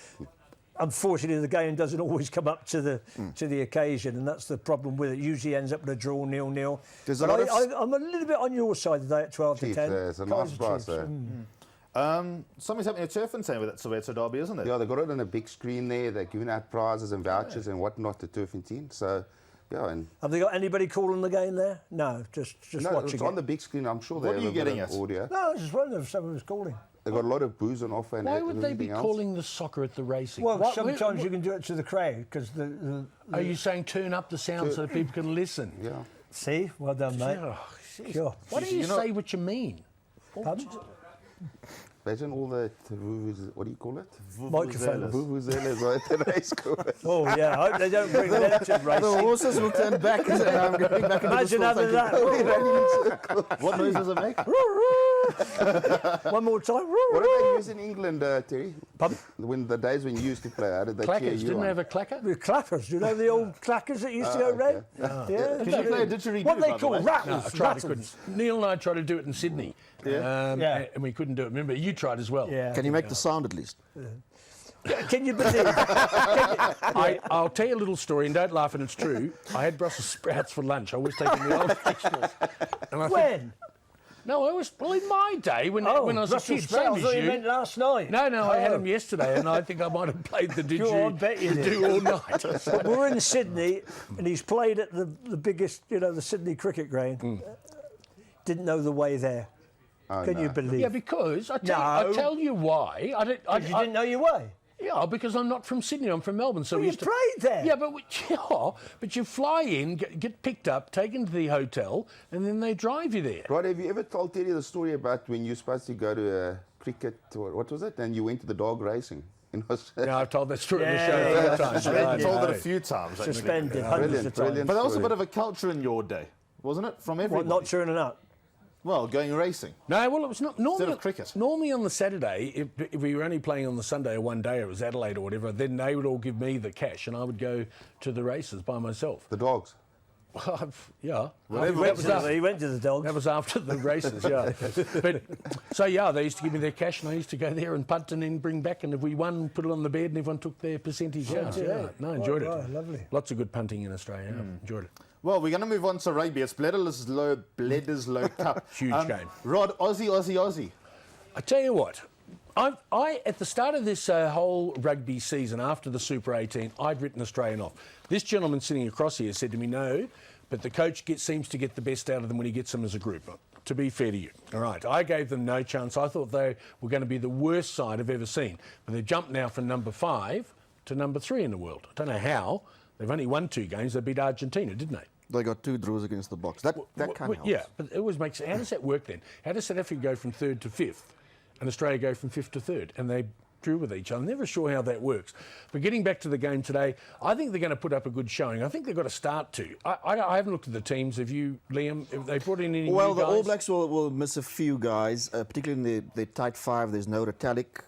Unfortunately, the game doesn't always come up to the occasion, and that's the problem with it. Usually ends up with a draw, 0-0. There's a But lot of I'm a little bit on your side today at 12 Chiefs, to 10. it's a nice Kaiser price Chiefs, there. Something's happening at Turffontein with that Soweto derby, isn't it? Yeah, they got it on a big screen there. They're giving out prizes and vouchers and whatnot to Turffontein. So, yeah, and Have they got anybody calling the game there? No, just no, watching it's it. on the big screen. I'm sure they What have are you a bit getting of at? audio. No, I was just wondering if someone was calling. They got a lot of booze on offer and Why would they be everything else. calling the soccer at the racing? Well, What- sometimes you can do it to the crowd because Are you saying turn up the sound so that people can listen? Yeah. See, well done, mate. Oh, Sure. Why don't you You know- say what you mean? Pardon? Imagine all the, what do you call it? Microphone. Vuvuzelas at the race course. Oh yeah, I hope they don't bring them to The racing. horses will turn back and say, I'm going back into Imagine the having stall. that. What noise does it make? One more time. What did they use in England, Terry? Pardon? When the days when you used to play, how did they cheer Clackers you didn't on? have a clacker. The clackers, you know the old clackers that used to go okay. red? Yeah. Did you play a didgeridoo, What by they the call way? rattles. I tried, I rattles. couldn't. Neil and I tried to do it in Sydney, Yeah. and we couldn't do it. Remember, you tried as well. Yeah. Can you make the sound at least? Can you believe? I'll tell you a little story, and don't laugh, and it's true. I had Brussels sprouts for lunch. I was taking the old vegetables. And I think, When? no, I was, well, in my day, when I was a Brussels kid, sprouts, same I as thought you you. meant last night. No, I had Oh. them yesterday, and I think I might have played the Sure, I bet you did. do all night. We're in Sydney, and he's played at the biggest, the Sydney cricket ground. Didn't know the way there. Oh, Can no. you believe? Yeah, because I tell you why. You didn't know your way. Yeah, because I'm not from Sydney. I'm from Melbourne. So Well, we you used to played there. Yeah, but you fly in, get picked up, taken to the hotel, and then they drive you there. Rod, have you ever told Terry the story about when you're supposed to go to a cricket, or what was it, and you went to the dog racing in Australia? Yeah, I've told that story on the Yeah, show a yeah, few times. I've Yeah, told it a yeah. few times. Actually. Suspended hundreds Brilliant, of times. brilliant. But that was a story. bit of a culture in your day, wasn't it? From What, everybody. not turning up? Well, going racing. No, well, it was not normally of cricket. Normally on the Saturday, if we were only playing on the Sunday or one day, it was Adelaide or whatever. Then they would all give me the cash, and I would go to the races by myself. The dogs. Yeah, He went to the dogs. that was after the races. Yeah, but so yeah, they used to give me their cash, and I used to go there and punt and then bring back. And if we won, put it on the bed, and everyone took their percentage. Yeah, no, enjoyed it. Right, lovely. Lots of good punting in Australia. Yeah, enjoyed it. Well, we're going to move on to rugby. It's Bledisloe Cup. Huge game. Rod, Aussie. I tell you what, I at the start of this whole rugby season, after the Super 18, I'd written Australian off. This gentleman sitting across here said to me, no, but the coach seems to get the best out of them when he gets them as a group. To be fair to you. All right, I gave them no chance. I thought they were going to be the worst side I've ever seen. But they've jumped now from number 5 to number 3 in the world. I don't know how. They've only won 2 games. They beat Argentina, didn't they? They got 2 draws against the Box. That kind of helps. Yeah, but it always makes. How does that work then? How does South Africa go from 3rd to 5th, and Australia go from 5th to 3rd, and they drew with each other? I'm never sure how that works. But getting back to the game today, I think they're going to put up a good showing. I think they've got to start to. I haven't looked at the teams. Have you, Liam? Have they brought in any Well, new the guys? All Blacks will miss a few guys, particularly in their tight 5. There's no Retallick,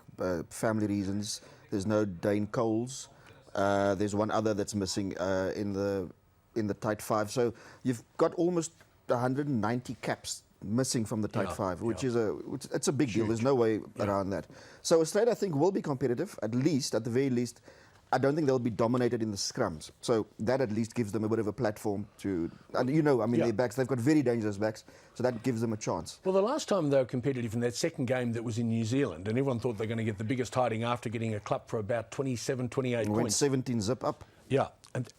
family reasons. There's no Dane Coles. There's one other that's missing in the tight 5. So you've got almost 190 caps missing from the tight 5, which is it's a big deal. There's no way around that. So Australia, I think, will be competitive, at the very least. I don't think they'll be dominated in the scrums. So that at least gives them a bit of a platform to, and their backs, they've got very dangerous backs, so that gives them a chance. Well, the last time they were competitive in that second game that was in New Zealand, and everyone thought they were going to get the biggest hiding after getting a club for about 27, 28 Went points. 17 zip up. Yeah, and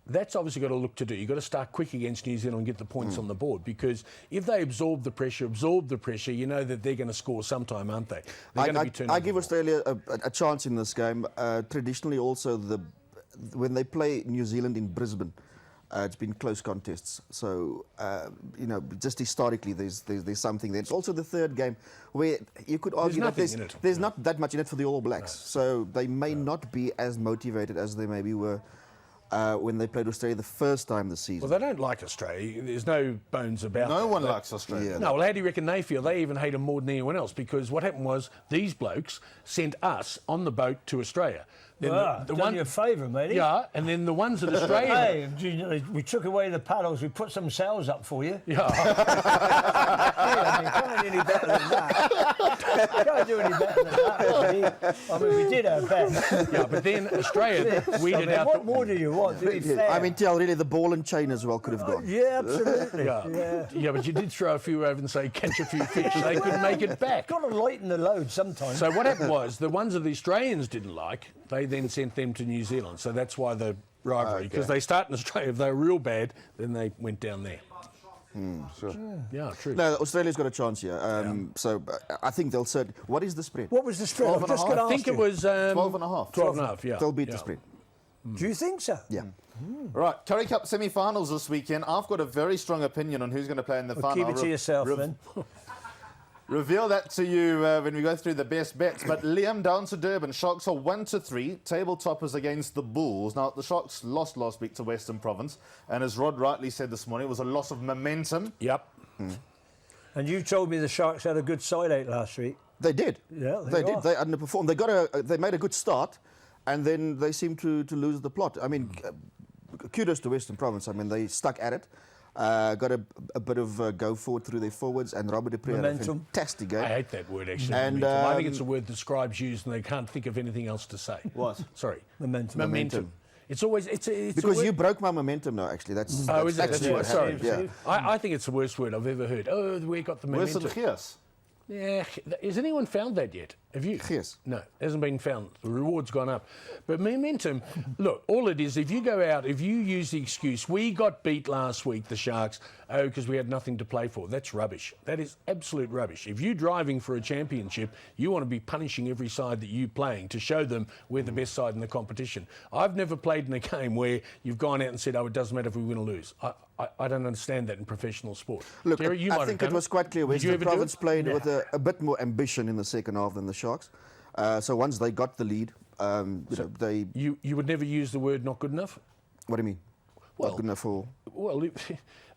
that's obviously got to look to do. You've got to start quick against New Zealand and get the points on the board, because if they absorb the pressure, you know that they're going to score sometime, aren't they? They're going to be turning I the give ball. Australia a chance in this game. Traditionally, also, when they play New Zealand in Brisbane, it's been close contests. So, just historically, there's something there. It's also the third game where you could argue that there's not that much in it for the All Blacks. So they may not be as motivated as they maybe were when they played Australia the first time this season. Well, they don't like Australia. There's no bones about No that. one likes Australia. Yeah. No, well, how do you reckon they feel? They even hate them more than anyone else, because what happened was these blokes sent us on the boat to Australia. Then done you a favour, matey. Yeah, and then the ones at Australia... Hey, we took away the paddles, we put some sails up for you. Yeah. Can't do any better than that. Can't do any better than that. I mean, we did our best. Yeah, but then Australia weeded out... What more do you want? To be fair. I mean, really, the ball and chain as well could have gone. Yeah, absolutely. Yeah, but you did throw a few over and say, catch a few fish. They couldn't make it back. Got to lighten the load sometimes. So what happened was, the ones that the Australians didn't like, they then sent them to New Zealand. So that's why the rivalry, because they start in Australia. If they were real bad, then they went down there. Sure. Yeah, true. No, Australia's got a chance here. So I think they'll certainly... What is the spread? What was the spread? I'm just going to I think it was 12 and a half. 12 and a half, yeah. They'll beat the spread. Do you think so? Yeah. Right, Currie Cup semi-finals this weekend. I've got a very strong opinion on who's going to play in the final. Keep it to yourself, then. Reveal that to you when we go through the best bets. But Liam, down to Durban. Sharks are 1-3. Table toppers against the Bulls. Now, the Sharks lost last week to Western Province. And as Rod rightly said this morning, it was a loss of momentum. Yep. And you told me the Sharks had a good side out last week. They did. Yeah, they they did. They underperformed. They made a good start, and then they seemed to lose the plot. I mean, kudos to Western Province. I mean, they stuck at it. Got a bit of go forward through their forwards, and Robert Dupree had a fantastic game. I hate that word, actually. And, momentum. I think it's a word that scribes use, and they can't think of anything else to say. What? Sorry. Momentum. It's always... It's because you broke my momentum now, actually. That's is it? actually That's what right. Sorry. happened. Yeah. I think it's the worst word I've ever heard. Oh, we got the Worse momentum. than Gears. Yeah, has anyone found that yet? Have you? Yes. No, hasn't been found. The reward's gone up. But momentum, look, all it is, if you go out, if you use the excuse, we got beat last week, the Sharks, because we had nothing to play for, that's rubbish. That is absolute rubbish. If you're driving for a championship, you want to be punishing every side that you're playing to show them we're the best side in the competition. I've never played in a game where you've gone out and said, oh, it doesn't matter if we win or lose. I don't understand that in professional sport. Look, Terry, you I might think have it done was quite clear. Western Province played Yeah. with a bit more ambition in the second half than the Sharks. So once they got the lead, they... You would never use the word not good enough? What do you mean? Well, not good enough for... Well,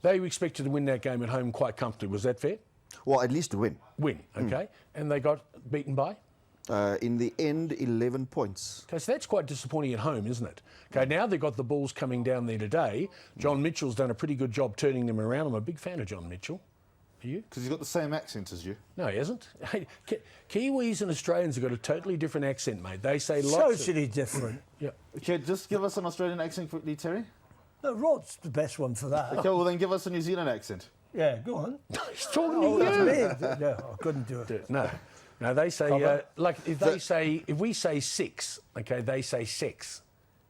they expected to win that game at home quite comfortably. Was that fair? Well, at least to win. Win, okay. And they got beaten by? In the end, 11 points. Okay, so that's quite disappointing at home, isn't it? Okay, now they've got the Bulls coming down there today. John Mitchell's done a pretty good job turning them around. I'm a big fan of John Mitchell. Are you? Because he's got the same accent as you. No, he hasn't. Hey, Kiwis and Australians have got a totally different accent, mate. They say lots Totally different. Yeah. Okay, just give us an Australian accent quickly, Terry. No, Rod's the best one for that. Okay, well then give us a New Zealand accent. Yeah, go on. He's talking Oh, to that's you. me. No, I couldn't do it. No, they say, like, if we say six, okay, they say sex.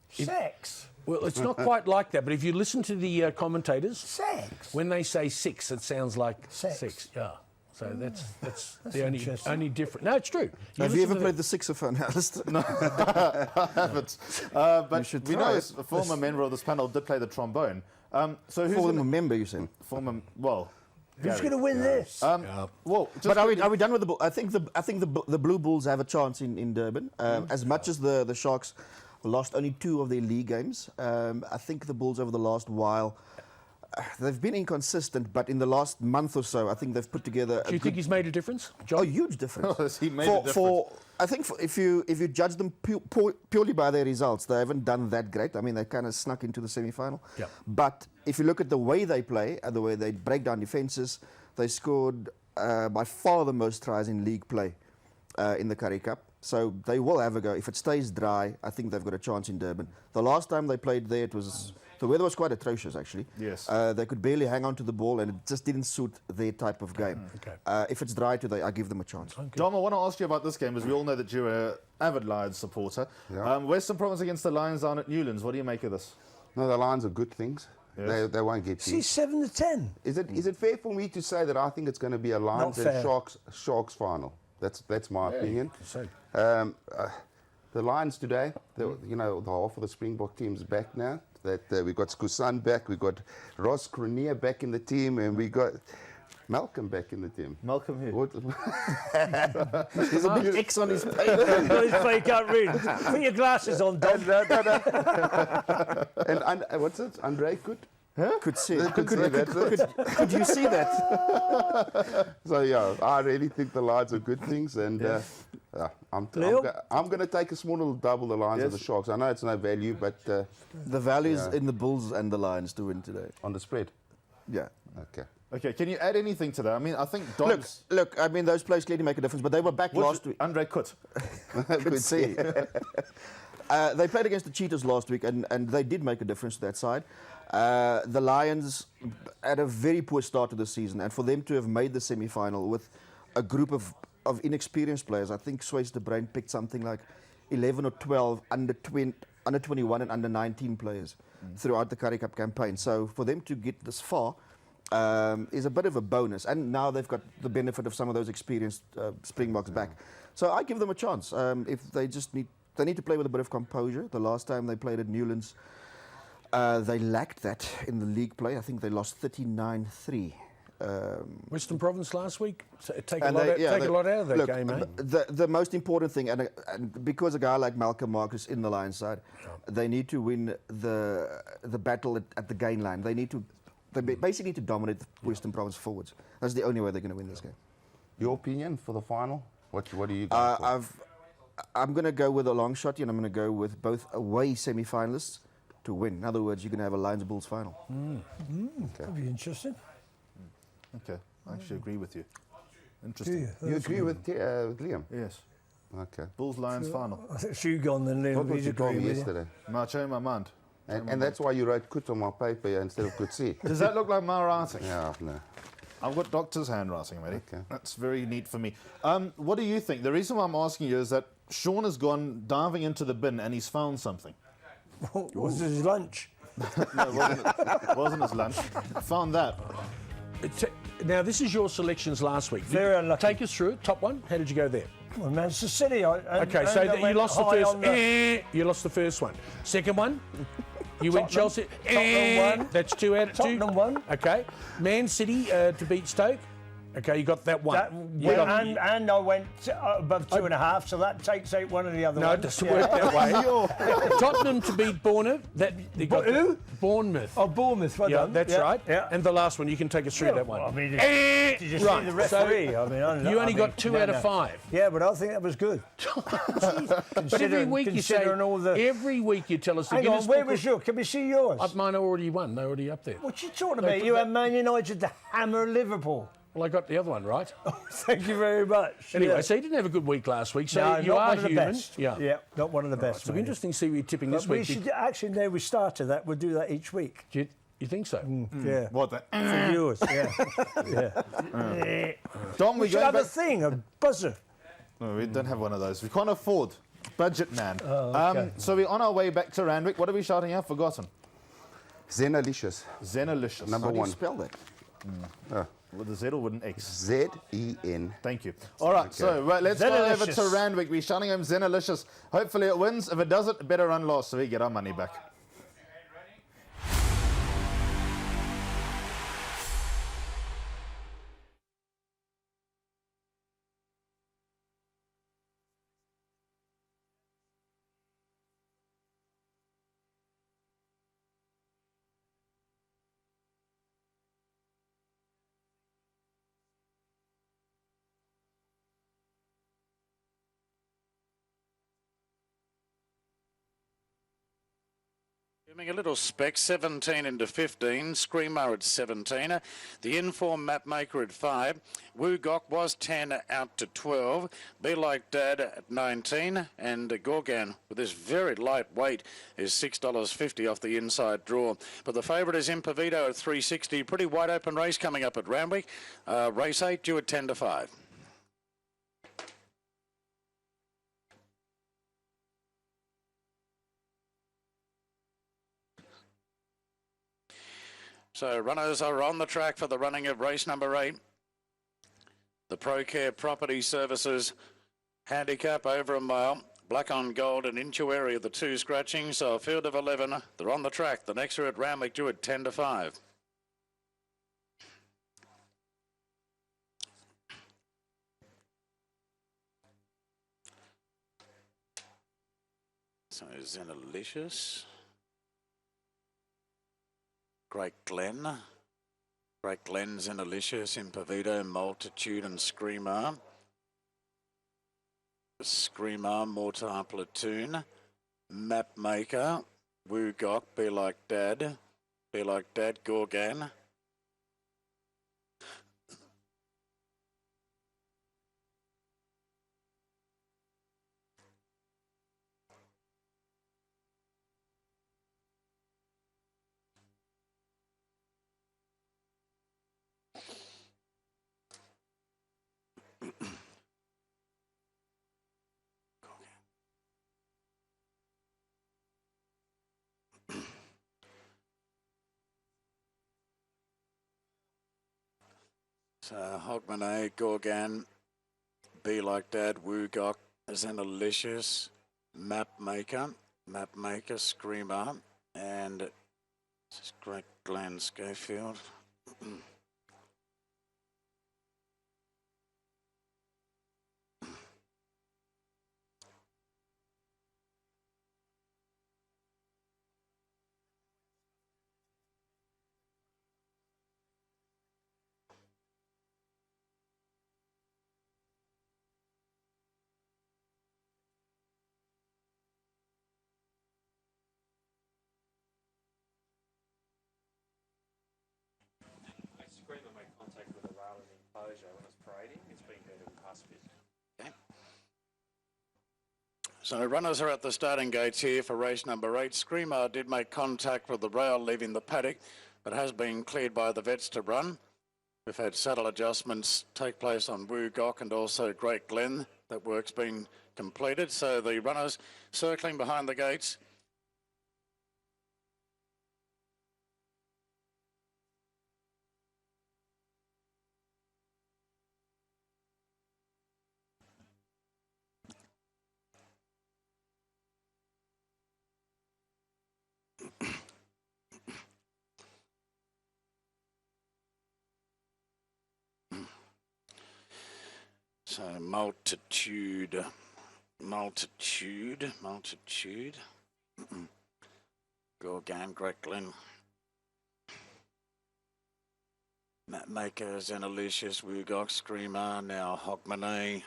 Sex? Well, it's not quite like that, but if you listen to the commentators, Sex? when they say six, it sounds like Sex. six. Yeah. So that's the interesting. only different. No, it's true. Have you listen ever to played the saxophone, Alistair? No. I haven't. But should we try know it. a former member of this panel did play the trombone. So who's For gonna, the member, you said. former, well, Who's Gary. going to win this? Well, just But are we done with the Bulls? I think the Blue Bulls have a chance in Durban. As much as the Sharks lost only 2 of their league games, I think the Bulls over the last while, they've been inconsistent, but in the last month or so, I think they've put together Do you think he's made a difference, John? a huge difference. He made a difference. I think if you judge them purely by their results, they haven't done that great. I mean, they kind of snuck into the semi-final. Yep. But if you look at the way they play and the way they break down defences, they scored by far the most tries in league play in the Currie Cup. So they will have a go. If it stays dry, I think they've got a chance in Durban. The last time they played there, the weather was quite atrocious, actually. Yes. They could barely hang on to the ball, and it just didn't suit their type of game. Okay. If it's dry today, I give them a chance. Dom, I want to ask you about this game, as we all know that you're an avid Lions supporter. Yeah. Western Province against the Lions down at Newlands. What do you make of this? No, the Lions are good things. Yes. They won't get See, you. 7-10. Is it fair for me to say that I think it's going to be a Lions Not and fair. Sharks final? That's my opinion. So, The Lions today, the half of the Springbok team's back now. That we got Skusan back, we got Ross Cronje back in the team, and we got Malcolm back in the team. Malcolm here. What, There's a big X on his page. Got his fake can't read. Put your glasses on, Dom. and what's it? Andre Could? Could see. Could see that. Could you see that? So yeah, I really think the Lions are good things, and I'm Leo? going to take a small little double the Lions of Yes. the Sharks. I know it's no value, but The values in the Bulls and the Lions to win today. on the spread. Yeah. Okay. Okay, can you add anything to that? I mean, I think Dom's... Look. I mean, those players clearly make a difference, but they were back last week. Andre Kut. Could see. They played against the Cheetahs last week, and they did make a difference to that side. The Lions had a very poor start to the season, and for them to have made the semi-final with a group of inexperienced players, I think Swayze de Bruin picked something like 11 or 12 under 21 and under 19 players throughout the Currie Cup campaign. So for them to get this far is a bit of a bonus, and now they've got the benefit of some of those experienced Springboks back. So I give them a chance. If they need to play with a bit of composure. The last time they played at Newlands, they lacked that in the league play. I think they lost 39-3. Western Province last week, take a And lot they- out of that look, game, eh? The most important thing, and because a guy like Malcolm Marcus in the Lions side, they need to win the battle at the gain line. They basically need to dominate the Western Province forwards. That's the only way they're going to win this game. Your opinion for the final? What do you go for? I'm going to go with a long shot, and I'm going to go with both away semi-finalists to win. In other words, you're going to have a Lions-Bulls final. That'd be interesting. Okay, I actually agree with you. Interesting. You agree with Liam? Yes. Okay. Bulls Lions final. I think you gone then, Liam. What was He's you told agreeing me with you. yesterday? I changed my mind. And that's why you wrote Kut on my paper instead of Kutsi. Does that look like my writing? Yeah, no. I've got doctor's handwriting, matey. Okay. That's very neat for me. What do you think? The reason why I'm asking you is that Sean has gone diving into the bin and he's found something. What was his lunch? No, it wasn't his lunch. Found that. Now, this is your selections last week. Very unlucky. Take us through it. Top one. How did you go there? Well, Manchester City. Okay, so you lost the first. You lost the first one. Second one. You went Tottenham. Chelsea. Tottenham won. That's 2 out of 2. Tottenham won. Okay. Man City to beat Stoke. Okay, you got that one. And I went above 2.5, so that takes out one of the other No, ones. it doesn't work that way. Tottenham to beat Bournemouth. Who? Bournemouth. Oh, Bournemouth. Well Yeah, done. that's yeah, right. Yeah. And the last one, you can take us through that one. Well, I mean, did you see right, the referee? so I mean, I don't know. you only got 2 out of 5. Yeah, but I think that was good. But every week you say, considering all the. every week you tell us the Hang on, Guinness where Book was yours? Can we see yours? Mine already won. They're already up there. What you talking about? You had Man United to hammer Liverpool. Well, I got the other one right. Thank you very much. Anyway, Yeah. so you didn't have a good week last week. So No, you not are one of the human. best. Yeah. not one of the best. It'll be mate. interesting to see where you're tipping this But we week. should actually, now we started that, we'll do that each week. You think so? Yeah. What the? For yours, yeah. Dom, We we should go have a back. thing, a buzzer. No, we don't have one of those. We can't afford. Budget man. okay. So we're on our way back to Randwick. What are we shouting out? Forgotten. Zenalicious. Zenalicious. Number How do you one. spell that? With a Z or with an X? Z-E-N. Thank you. All right, so let's go over to Zenalicious. Randwick. We're shouting him Zenalicious. Hopefully it wins. If it doesn't, better run lost so we get our money back. A little spec, 17 into 15. Screamer at 17. The Inform Mapmaker at 5. Woogok was 10 out to 12. Be Like Dad at 19. And Gorgan with this very light weight is $6.50 off the inside draw. But the favourite is Impavito at 360. Pretty wide open race coming up at Randwick. Race 8 due at 10 to 5. So runners are on the track for the running of race number 8. The ProCare Property Services handicap over a mile. Black on Gold and Intuary are the 2 scratching. So a field of 11. They're on the track. The next are at Randwick due at 10 to 5. So Zenalicious. Great Glen, Zenalicious, Impavito, Multitude and Screamer. Screamer, Mortar Platoon, Mapmaker, Woogok, Be Like Dad, Gorgan. So Hogmanay, Gorgan, Be Like Dad, Woogok, Zenalicious, Mapmaker, Screamer, and this is Great Glen Schofield. Screamer made contact with the rail in the enclosure when it's parading. It's been heard in the past bit. Okay. So runners are at the starting gates here for race number 8. Screamer did make contact with the rail leaving the paddock, but has been cleared by the vets to run. We've had saddle adjustments take place on Woogok and also Great Glen. That work's been completed. So the runners circling behind the gates. So multitude. Gorgan, Great Glen. Mapmaker, Zenalicious, Woogok, Screamer, now Hogmanay.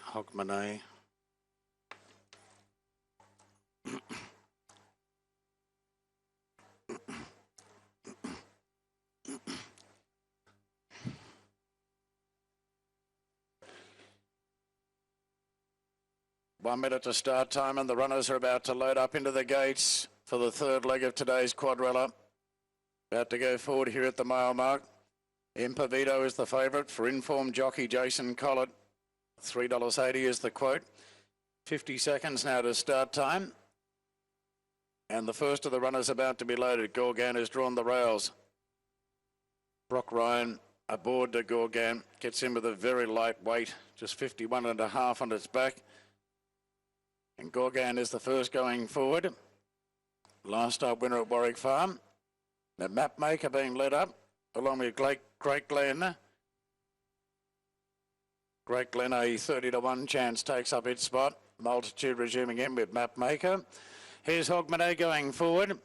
One minute to start time, and the runners are about to load up into the gates for the third leg of today's quadrilla. About to go forward here at the mile mark. Impavito is the favourite for informed jockey Jason Collett. $3.80 is the quote. 50 seconds now to start time. And the first of the runners about to be loaded. Gorgan has drawn the rails. Brock Ryan aboard the Gorgan. Gets in with a very light weight, just 51.5 on its back. And Gorgan is the first going forward. Last up winner at Warwick Farm. The Mapmaker being led up along with Great Glen. Great Glen, a 30-1 chance, takes up its spot. Multitude resuming in with Mapmaker. Here's Hogmanay going forward.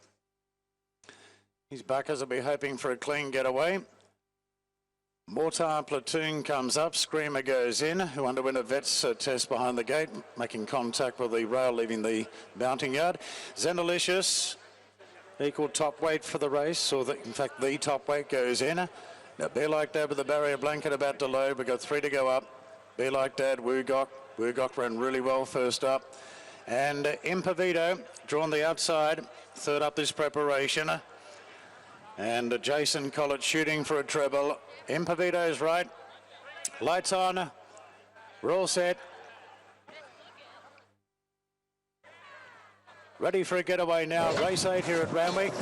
His backers will be hoping for a clean getaway. Mortar Platoon comes up, Screamer goes in, who underwent a vet's test behind the gate, making contact with the rail leaving the mounting yard. Zenalicious Equal top weight for the race, or in fact the top weight goes in. Now Be Like Dad with the barrier blanket about to load. We've got 3 to go up. Be Like Dad, Woogok. Woogok ran really well first up. And Impavito drawn the outside, third up this preparation. And Jason Collett shooting for a treble. Impavito's right. Lights on. We're all set. Ready for a getaway now. Race 8 here at Randwick.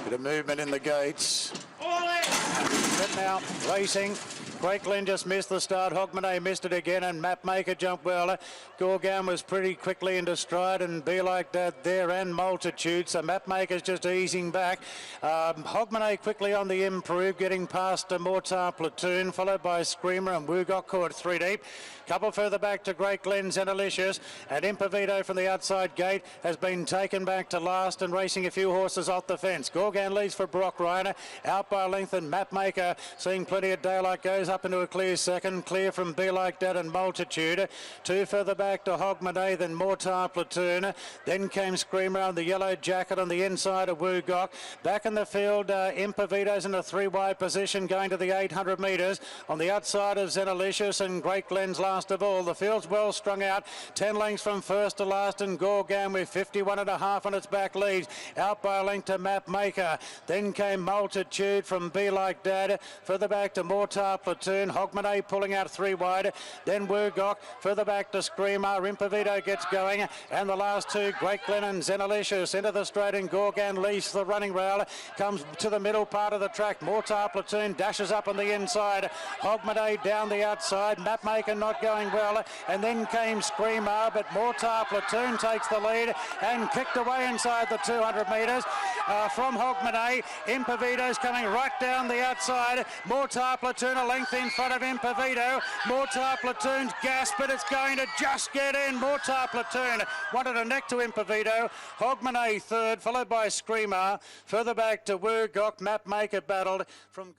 Bit of movement in the gates. But now racing. Great Glen just missed the start. Hogmanay missed it again, and Mapmaker jumped well. Gorgan was pretty quickly into stride, and Be Like That there, and Multitude. So Mapmaker's just easing back. Hogmanay quickly on the improve, getting past Mortar Platoon, followed by Screamer and Woogok caught 3 deep. Couple further back to Great Glen, Zenalicious, and Impavito from the outside gate has been taken back to last and racing a few horses off the fence. Gorgan leads for Brock Ryder, out by a length, and Mapmaker seeing plenty of daylight goes up into a clear second, clear from Be Like That and Multitude. 2 further back to Hogmanay, then Mortar Platoon, then came Screamer on the yellow jacket on the inside of Woogok. Back in the field, Impavito's in a 3-wide position going to the 800 metres on the outside of Zenalicious and Great Glen's last of all. The field's well strung out, 10 lengths from first to last, and Gorgan with 51.5 on its back leads, out by a length to Mapmaker. Then came Multitude from Be Like Dad, further back to Mortar Platoon, Hogmanay pulling out 3 wide, then Woogok, further back to Screamer, Impavito gets going, and the last 2, Great Glen and Zenalicious into the straight, and Gorgan leads the running rail, comes to the middle part of the track. Mortar Platoon dashes up on the inside, Hogmanay down the outside, Mapmaker not going well, and then came Screamer, but Mortar Platoon takes the lead and kicked away inside the 200 metres from Hogmanay. Impavito's coming right down the outside. Mortar Platoon a length in front of Impavito. Mortar Platoon's gas, but it's going to just get in. Mortar Platoon wanted a neck to Impavito. Hogmanay third, followed by Screamer. Further back to Woogok. Mapmaker battled from...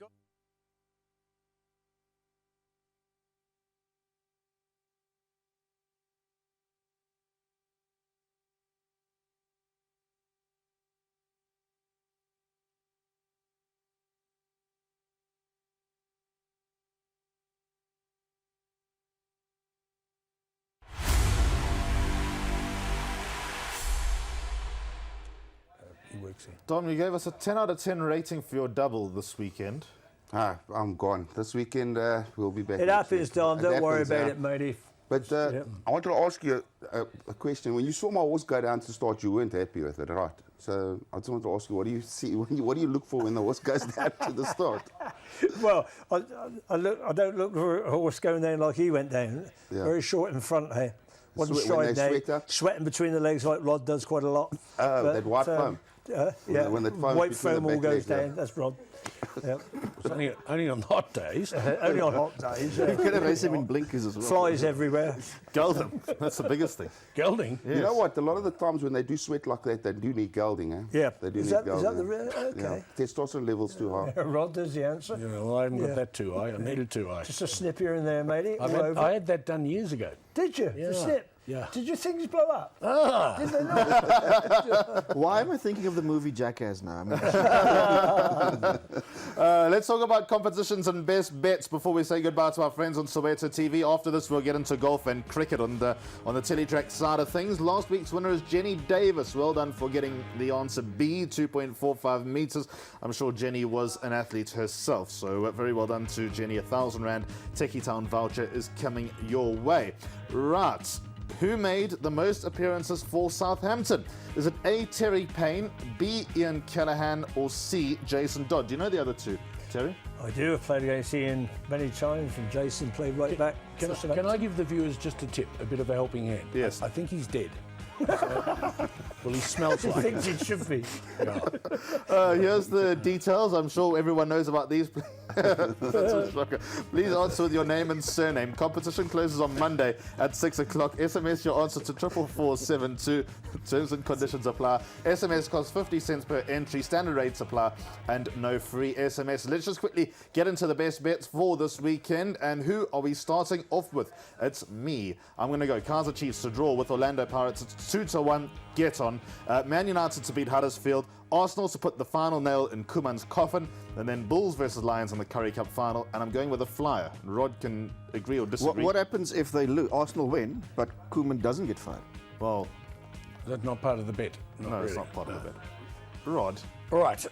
Dom, you gave us a 10 out of 10 rating for your double this weekend. I'm gone. This weekend, we'll be back. It happens, Dom. Don't worry about yeah. it, matey. But I wanted to ask you a question. When you saw my horse go down to start, you weren't happy with it, right? So I just wanted to ask you, what do you see? What do you look for when the horse goes down to the start? Well, I don't look for a horse going down like he went down. Yeah. Very short in front here. Wasn't When they stride sweat down, up? sweating between the legs like Rod does quite a lot. That white foam. Yeah, when that foam white between the foam all back goes legs, yeah. down. That's Rod. Yeah. Only on hot days. Only on hot days. You could have race him in blinkers as well. Flies everywhere. Gelding, that's the biggest thing. Gelding. You know what? A lot of the times when they do sweat like that, they do need gelding, eh? Yeah. They do Is need that gelding. the okay? Yeah. Testosterone levels too high. Rod is the answer. You know, I haven't got that too high. I needed too high. Just a snip here and there, matey. I had that done years ago. Did you? Yeah. The snip? Yeah. Did your things blow up? Ah. Did they not? Why am I thinking of the movie Jackass now? I mean, Let's talk about competitions and best bets before we say goodbye to our friends on Soweto TV. After this, we'll get into golf and cricket on the teletrack side of things. Last week's winner is Jenny Davis. Well done for getting the answer B, 2.45 metres. I'm sure Jenny was an athlete herself, so very well done to Jenny. R1,000 Techie Town voucher is coming your way. Right. Who made the most appearances for Southampton? Is it A, Terry Payne, B, Ian Callaghan, or C, Jason Dodd? Do you know the other two, Terry? I do. I've played against Ian many times, and Jason played right back. Can I give the viewers just a tip, a bit of a helping hand? Yes. I think he's dead. Well, he smells He like thinks it should be. Here's the details. I'm sure everyone knows about these. That's a shocker. Please answer with your name and surname. Competition closes on Monday at 6 o'clock. SMS your answer to 44472. Terms and conditions apply. SMS costs 50 cents per entry. Standard rates apply and no free SMS. Let's just quickly get into the best bets for this weekend. And who are we starting off with? It's me. I'm going to go Kaizer Chiefs to draw with Orlando Pirates. It's 2-1. get on. Man United to beat Huddersfield, Arsenal to put the final nail in Koeman's coffin, and then Bulls versus Lions in the Currie Cup final. And I'm going with a flyer. Rod can agree or disagree. What happens if they lose? Arsenal win, but Koeman doesn't get fired? Well, That's not part of the bet. no, it's not part of the bet. Rod. All right.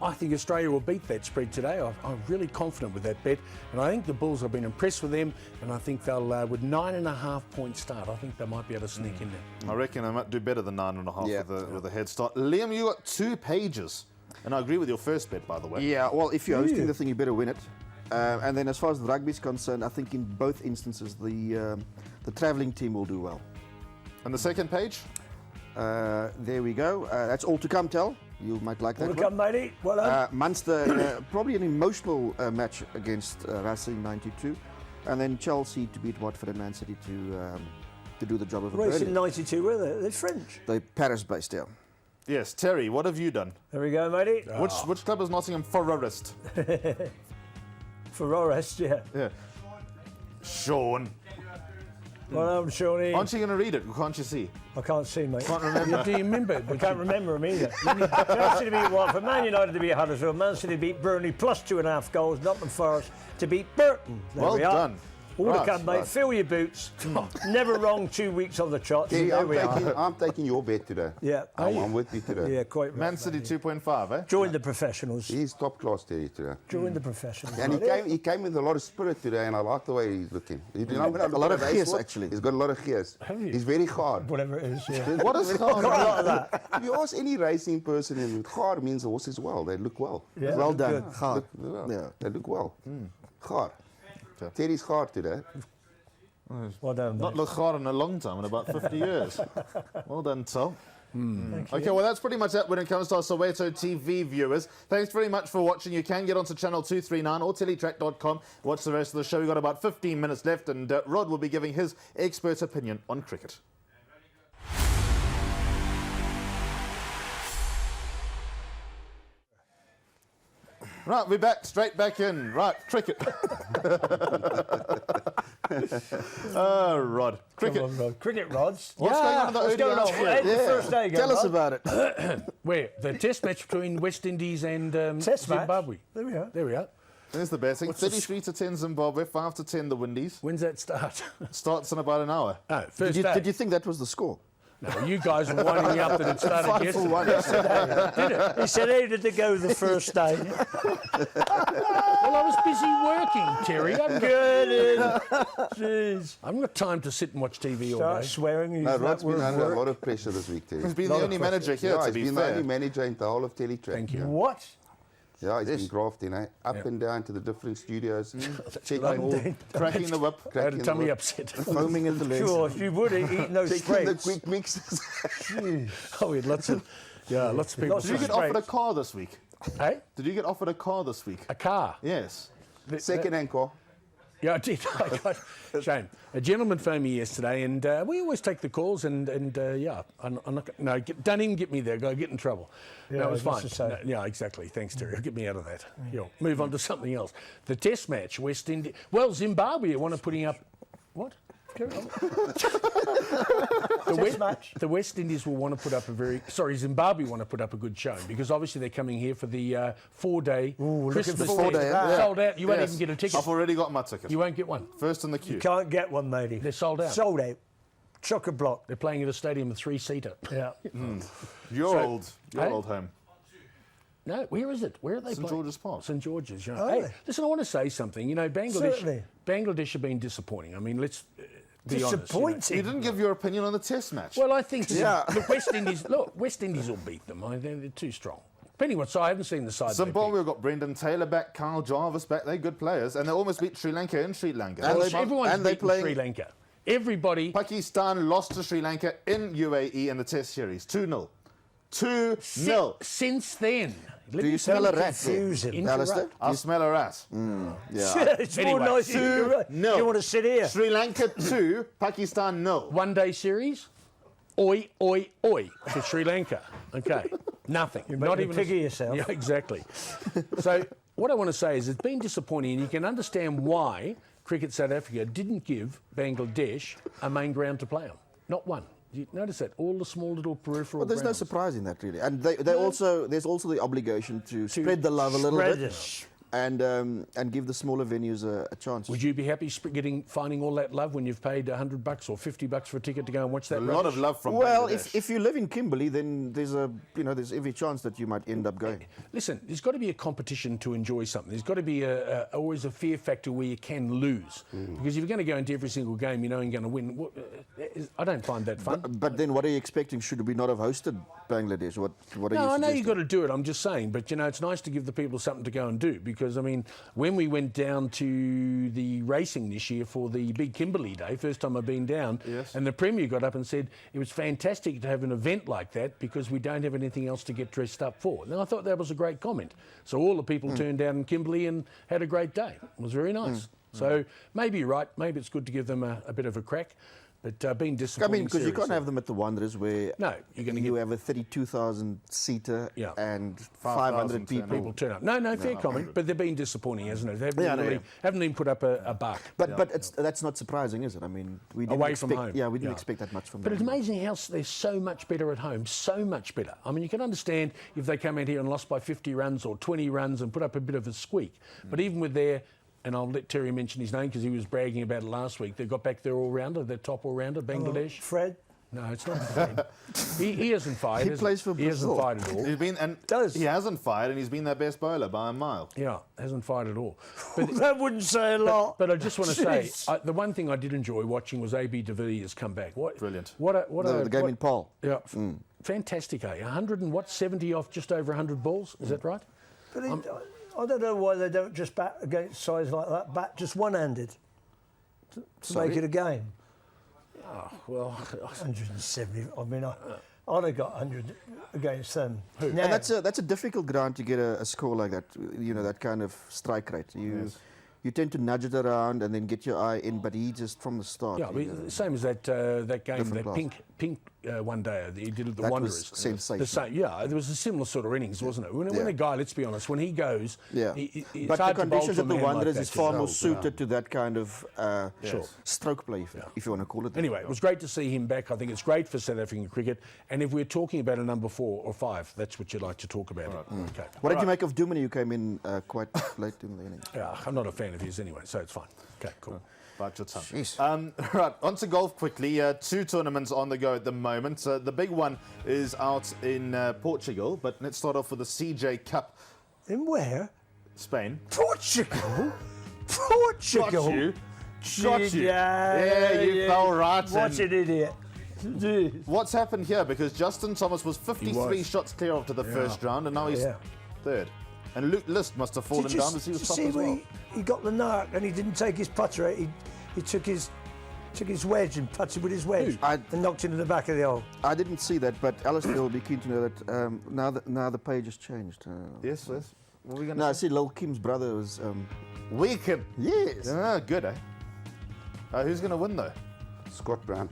I think Australia will beat that spread today. I'm really confident with that bet. And I think the Bulls have been impressed with them. And I think they'll, with 9.5 point start, I think they might be able to sneak in there. I reckon I might do better than 9.5 Yeah. with a head start. Liam, you got 2 pages. And I agree with your first bet, by the way. Yeah, well, if you're hosting the thing, you better win it. And then as far as the rugby is concerned, I think in both instances, the travelling team will do well. And the second page? There we go. That's all to come, Tel. You might like that Welcome, one. matey. Well done. Munster, probably an emotional match against Racing 92. And then Chelsea to beat Watford and Man City to do the job of a Racing Burnley. 92, were they? They're French. They're Paris-based, yeah. Yes, Terry, what have you done? There we go, matey. Which club is Nottingham Forest? Forest, yeah. Yeah. Sean. Well done, Shawnee. Aren't you going to read it? Can't you see? I can't see, mate. Can't remember. Do you remember? I can't remember them either. Chelsea to beat Watford, Man United to beat Huddersfield, Man City to beat Burnley plus 2.5 goals, Nottingham Forest to beat Burton. There Well we are. done. All Right, to come, mate. right. Fill your boots. Never wrong 2 weeks on the trot. Terry, There we are. I'm taking your bet today. Yeah. I'm with you today. Yeah, quite right. Man City 2.5, eh? Join the professionals. He's top class, Terry, today. Join the professionals. And he came with a lot of spirit today, and I like the way he's looking. You know, when I look lot at of the gears, race, actually. He's got a lot of gears. He's very hard. Whatever it is, yeah. What is Got a lot of that. If you ask any racing person, and hard means the horses well. They look well. Yeah, Well look done. good. Hard. Well, Yeah. They look well. Hard. Terry's hard today. Well done, Not mate. looked hard in a long time, in about 50 years. Well done, Tom. Okay, well, that's pretty much it when it comes to our Soweto TV viewers. Thanks very much for watching. You can get onto channel 239 or teletrack.com. Watch the rest of the show. We've got about 15 minutes left, and Rod will be giving his expert opinion on cricket. Right, we're back, straight back in. Right, cricket. Rod. Cricket. Come on, Rod. Cricket rods. What's going on in the What's going on? ODIs? Where's the first day again, Tell us Rod? about it. Where? The test match between West Indies and Test match. Zimbabwe. There we are. There we are. There's the betting. 33-10 Zimbabwe, 5-10 the Windies. When's that start? Starts in about an hour. Oh, first Did day. you think that was the score? No, you guys were winding me up that it started 5 for yesterday. 1. He said, how did it go the first day? Well, I was busy working, Terry. Good. Jeez. I haven't got time to sit and watch TV all Start day. swearing. Use No, that Rod's been word under a work. lot of pressure this week, Terry. He's been Lot the of only pressure. manager here, Yeah, to he's be been the fair. only manager in the whole of Teletrack. Thank you. What? Yeah, he's been grafting, eh? Up and down to the different studios, checking all, Cracking the whip. I had cracking a the tummy whip, upset. Foaming in the legs. Sure, if you would have eaten those checking the spreads. quick mixes. Oh, we had lots of people. Lots Did you get Straight. offered a car this week? Hey? Did you get offered a car this week? A car. Yes. Second anchor. Yeah, I did. I got, shame. A gentleman phoned me yesterday, and we always take the calls, and yeah, I'm not, no, don't even get me there. Go get in trouble. Yeah, no, it was that's fine. the same. No, yeah, exactly. Thanks, Terry. Get me out of that. Yeah, move on to something else. The Test match, West Indies. Well, Zimbabwe want to putting up what? Carry on. The West Indies will want to put up Zimbabwe want to put up a good showing because obviously they're coming here for the 4-day Christmas forward to fest. that. Sold out. You won't Yes. even get a ticket. I've already got my ticket. You won't get one. First in the queue. Can't get one, matey. They're sold out. Sold out. Chock-a-block. They're playing at a stadium of 3-seater. Yeah. Your So- old Hey? home. No, where is it? Where are they St. playing? George's Park. St George's. Yeah. Oh, Hey, really? listen, I want to say something. You know, Certainly. Bangladesh have been disappointing. I mean, let's be honest. Disappointing. You didn't give your opinion on the Test match. Well, I think look, West Indies will beat them. They're too strong. But anyway, so I haven't seen the side. they Zimbabwe have got Brendan Taylor back, Kyle Jarvis back. They're good players, and they almost beat Sri Lanka in Sri Lanka. picked. Well, they- everyone's and they beaten playing- Sri Lanka. Everybody. Pakistan lost to Sri Lanka in UAE in the Test series, 2-0. 2-0. Since then. Do you smell a rat there, confusing. Alistair? I smell a rat. Yeah. It's more Anyway, nice. You're right. 2-0. You want to sit here? Sri Lanka 2, Pakistan 0. One-day series. Oi, oi, oi for Sri Lanka. Okay, nothing. You're Not making a even pig of yourself. Yeah, exactly. So what I want to say is it's been disappointing, and you can understand why Cricket South Africa didn't give Bangladesh a main ground to play on. Not one. You notice that all the small little peripheral. Well, there's no grounds. surprise in that really, and there's also the obligation to spread the love a little spread bit, it. and give the smaller venues a chance. Would you be happy finding all that love when you've paid $100 or $50 for a ticket to go and watch that? A lot of love from Well, Bangladesh. if you live in Kimberley, then there's every chance that you might end up going. Listen, there's got to be a competition to enjoy something. There's got to be always a fear factor where you can lose. Because if you're going to go into every single game, you know you're going to win. I don't find that fun. But then what are you expecting? Should we not have hosted Bangladesh? What are you No, I know suggesting? you've got to do it. I'm just saying. But, it's nice to give the people something to go and do. Because, when we went down to the racing this year for the big Kimberley Day, first time I've been down, Yes. and the Premier got up and said it was fantastic to have an event like that because we don't have anything else to get dressed up for. And I thought that was a great comment. So all the people turned down in Kimberley and had a great day. It was very nice. So maybe you're right. Maybe it's good to give them a bit of a crack. But being disappointing. because you can't have them at the Wanderers where No, you're gonna you have a 32,000 seater Yeah. and 5,000 500 people. people turn up. No, fair comment. But they've been disappointing, hasn't it? They haven't, Yeah, I know, really, yeah. haven't even put up a buck. But that's not surprising, is it? I mean, we didn't Away from expect, home. Yeah, we didn't Yeah. expect that much from But them. it's amazing how they're so much better at home, so much better. You can understand if they come out here and lost by 50 runs or 20 runs and put up a bit of a squeak. But even with their, and I'll let Terry mention his name because he was bragging about it last week, they got back their all-rounder, their top all-rounder, Bangladesh. Fred. No, it's not Fred. he hasn't fired. He has plays for He hasn't Brazil. fired at all. He's been, and he hasn't fired, and he's been their best bowler by a mile. Yeah, hasn't fired at all. But That wouldn't say a lot. But I just want to say, Jeez. the one thing I did enjoy watching was AB de Villiers come back. Brilliant. The game in Paul. Yeah, fantastic. 70 off just over 100 balls. Is that right? But I don't know why they don't just bat against sides like that. Bat just one-handed to make it a game. Well, 170. I'd have got 100 against them. Now, And that's a difficult ground to get a score like that. That kind of strike rate. You tend to nudge it around and then get your eye in, but he just from the start. yeah, same as that game, Different that class. pink one day that he did at the That Wanderers. was sensational. The same, yeah, there was a similar sort of innings, wasn't it? When a guy, let's be honest, when he goes, Yeah, it's but the hard to bowl conditions to a at the man like Wanderers that, is far you more know. suited to that kind of stroke play, if you want to call it that. Anyway, it was great to see him back. I think it's great for South African cricket. And if we're talking about a number 4 or 5, that's what you'd like to talk about. Okay. What did you make of Duminy, who came in quite late in the inning? Yeah, I'm not a fan of his anyway, so it's fine. Okay, cool. Bite your tongue. Right, on to golf quickly. 2 tournaments on the go at the moment. The big one is out in Portugal, but let's start off with the CJ Cup, in where? Spain. Portugal. Portugal. Got you. Got you. Yeah, you fell right What in. an idiot. Dude. What's happened here? Because Justin Thomas was 53 was. shots clear after the first round, and now he's third. And Luke List must have fallen down as he was top see as where well. he got the narc and he didn't take his putter out. He took his wedge and putted with his wedge and knocked into the back of the hole. I didn't see that, but Alistair will be keen to know that now the page has changed. Yes. What are we going No, I to say? see Lil Kim's brother was... Weaken. yes. Ah, good, eh? Who's going to win, though? Scott Brown.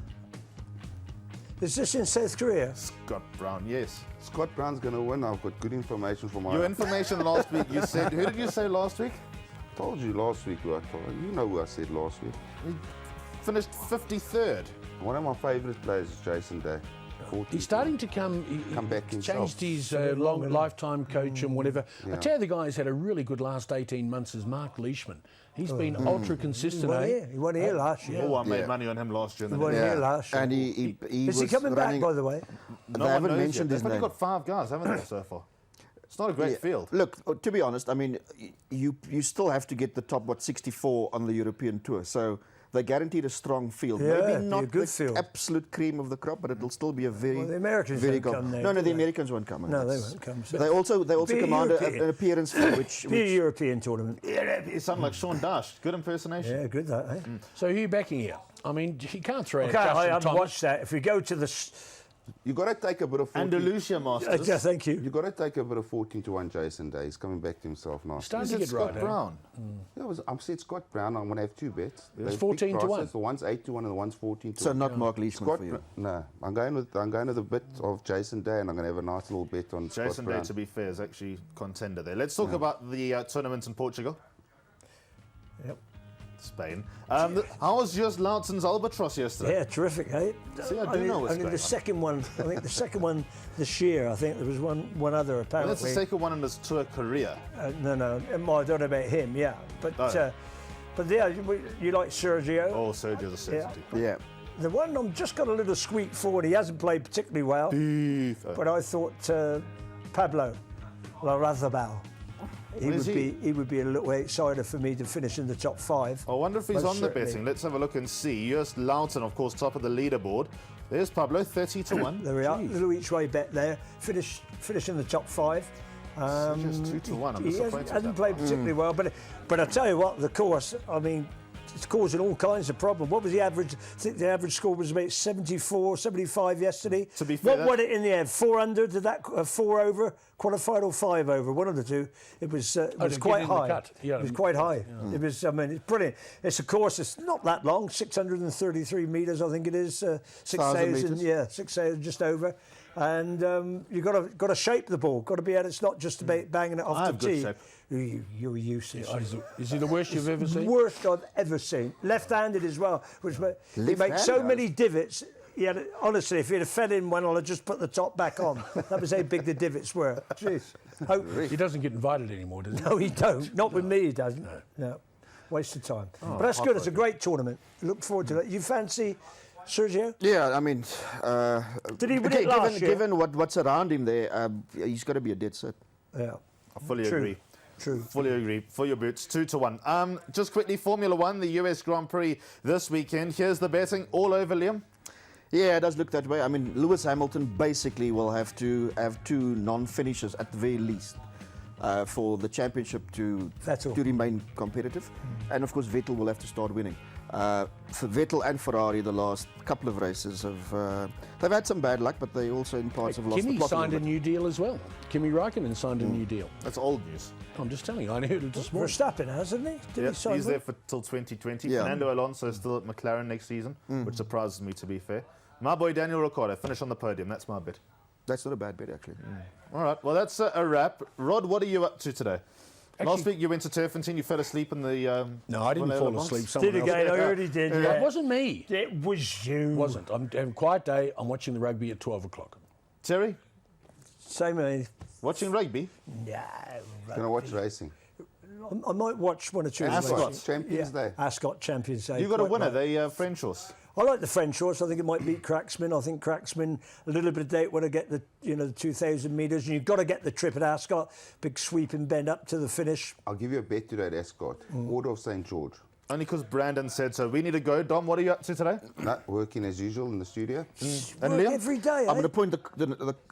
Is this in South Korea? Scott Brown, yes. Scott Brown's going to win. I've got good information from my... Your information last week, you said... Who did you say last week? told you last week who I told you. You know who I said last week. He finished 53rd. One of my favourite players is Jason Day. 40. He's starting to come back he's himself. changed his long lifetime coach and whatever. Yeah. I tell you, the guy who's had a really good last 18 months is Mark Leishman. He's been ultra consistent. He won here last year. Oh, I made Yeah. money on him last year. He won here last year. And he Is he was coming back, running- by the way? No They one haven't knows yet. mentioned his They've only name. got 5 guys, haven't they, so far? It's not a great Yeah. field. Look, to be honest, I mean, you still have to get the top 64 on the European tour. So they guaranteed a strong field. Yeah, it'd Maybe be a not good the field. absolute cream of the crop, but it'll still be a very, Well, the Americans very don't come there, No, do the they? Americans won't come. No, they That's- won't come. So They also Be a command European. an appearance fee, which be a European tournament. Yeah, you sound like Sean Dash. Good impersonation. Yeah, good that, eh? So who are you backing here? I mean, he can't throw Okay, out I Justin haven't Thomas. watched that. If we go to the... You got to take a bit of 14. Andalusia Masters. thank you. You got to take a bit of 14-1 Jason Day. He's coming back to himself now. Starting Is to it get Scott right. Brown? Yeah, I'm saying Scott Brown. I'm going to have 2 bets. It's They're big 14-1. prices. The one's 8-1 and the one's 14-1. So not Mark Leishman Scott, for you. no, I'm going with the bit of Jason Day, and I'm going to have a nice little bet on Scott Jason Day, Brown. to be fair, is actually contender there. Let's talk about the tournaments in Portugal. Yep. Spain. How was just Loughton's Albatross yesterday? Yeah, terrific, eh? See, I do know what's only going the second one. I think the second one this year. I think there was one other Well, apparently. that's the second one in his tour career. No, I don't know about him. Yeah, but yeah, you like Sergio? Oh, Sergio's a certainty. Yeah. The one I'm just got a little squeak forward. He hasn't played particularly well, but I thought Pablo Larrazabal. He would be a little outsider for me to finish in the top 5. I wonder if he's Most on the certainly. betting. Let's have a look and see. Just Loughton, of course, top of the leaderboard. There's Pablo, 30 to 1. There we are, little each way bet there. Finish in the top 5. Just 2 to 1. I'm He disappointed. hasn't played particularly well, but I tell you what, the course, I mean, it's causing all kinds of problems. What was the average? I think the average score was about 74, 75 yesterday. To be fair, what was it in the end? 4 under? Did that 4 over qualified or 5 over? One of the two. It was to quite get in the high. cut. Yeah. It was quite high. It was. I mean, it's brilliant. It's a course. It's not that long. 633 metres, I think it is. 6,000. metres. Yeah, 6,000 just over. And you've got to shape the ball. Got to be able. It's not just about banging it I off have the good tee. shape. You're useless. Is he the worst you've ever seen? Worst I've ever seen. Left-handed as well, which he makes so many divots. Honestly, if he'd have fed in one, I'd have just put the top back on. That was how big the divots were. Jeez. He doesn't get invited anymore, does he? No, he don't. Not with me, he doesn't. No. Waste of time. But that's good. It's a great tournament. Look forward to that. You fancy Sergio? Yeah, I mean, Did he win it last year? given what's around him there, he's got to be a dead set. Yeah. I fully True. agree. True. Fully agree. For your boots, 2 to 1. Just quickly, Formula 1, the US Grand Prix this weekend. Here's the betting all over, Liam. Yeah, it does look that way. I mean, Lewis Hamilton basically will have to have 2 non-finishers at the very least for the championship to remain competitive. And of course, Vettel will have to start winning. For Vettel and Ferrari, the last couple of races they've had some bad luck, but they also in parts have lost the Kimi plot signed a little bit. new deal as well. Kimi Raikkonen signed a new deal. That's old news. I'm just telling you, I heard it this morning. Verstappen, hasn't he? Did Yep, he sign he's one? there for till 2020. Yeah. Fernando Alonso is still at McLaren next season, which surprises me, to be fair. My boy Daniel Ricciardo, finish on the podium. That's my bet. That's not a bad bet, actually. All right, well, that's a wrap. Rod, what are you up to today? Last Actually- week you went to Turfentine, you fell asleep in the... No, I didn't Vanilla fall box? asleep. Someone Did else again. I already did. Yeah. It wasn't me. It was you. It wasn't. I'm having a quiet day. I'm watching the rugby at 12 o'clock. Terry, Same as. watching rugby? Yeah. Can I watch racing? I might watch one or two. Ascot. races. Champions Day. Ascot Champions Day. You got a quite winner, right. the French horse. I like the French horse. I think it might beat Cracksman. I think Cracksman a little bit of doubt when I get the the 2,000 metres, and you've got to get the trip at Ascot. Big sweep and bend up to the finish. I'll give you a bet today at Ascot. Order of St. George. Only because Brandon said so. We need to go. Dom, what are you up to today? Not working as usual in the studio. And Work Liam? every day. I'm going to Eh? point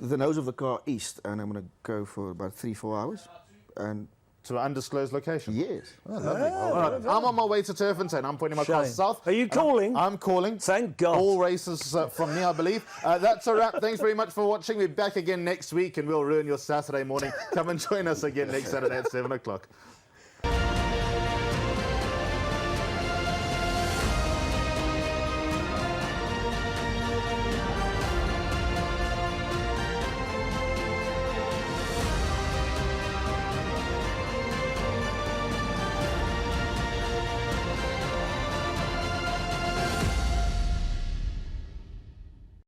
the nose of the car east, and I'm going to go for about 3-4 hours. And To an undisclosed location. yes, Oh, lovely. All right. I'm on my way to Turfentine. I'm pointing my car Shame. south. Are you calling? I'm calling. Thank God. All races from me, I believe. That's a wrap. Thanks very much for watching. We're back again next week, and we'll ruin your Saturday morning. Come and join us again next Saturday at 7 o'clock.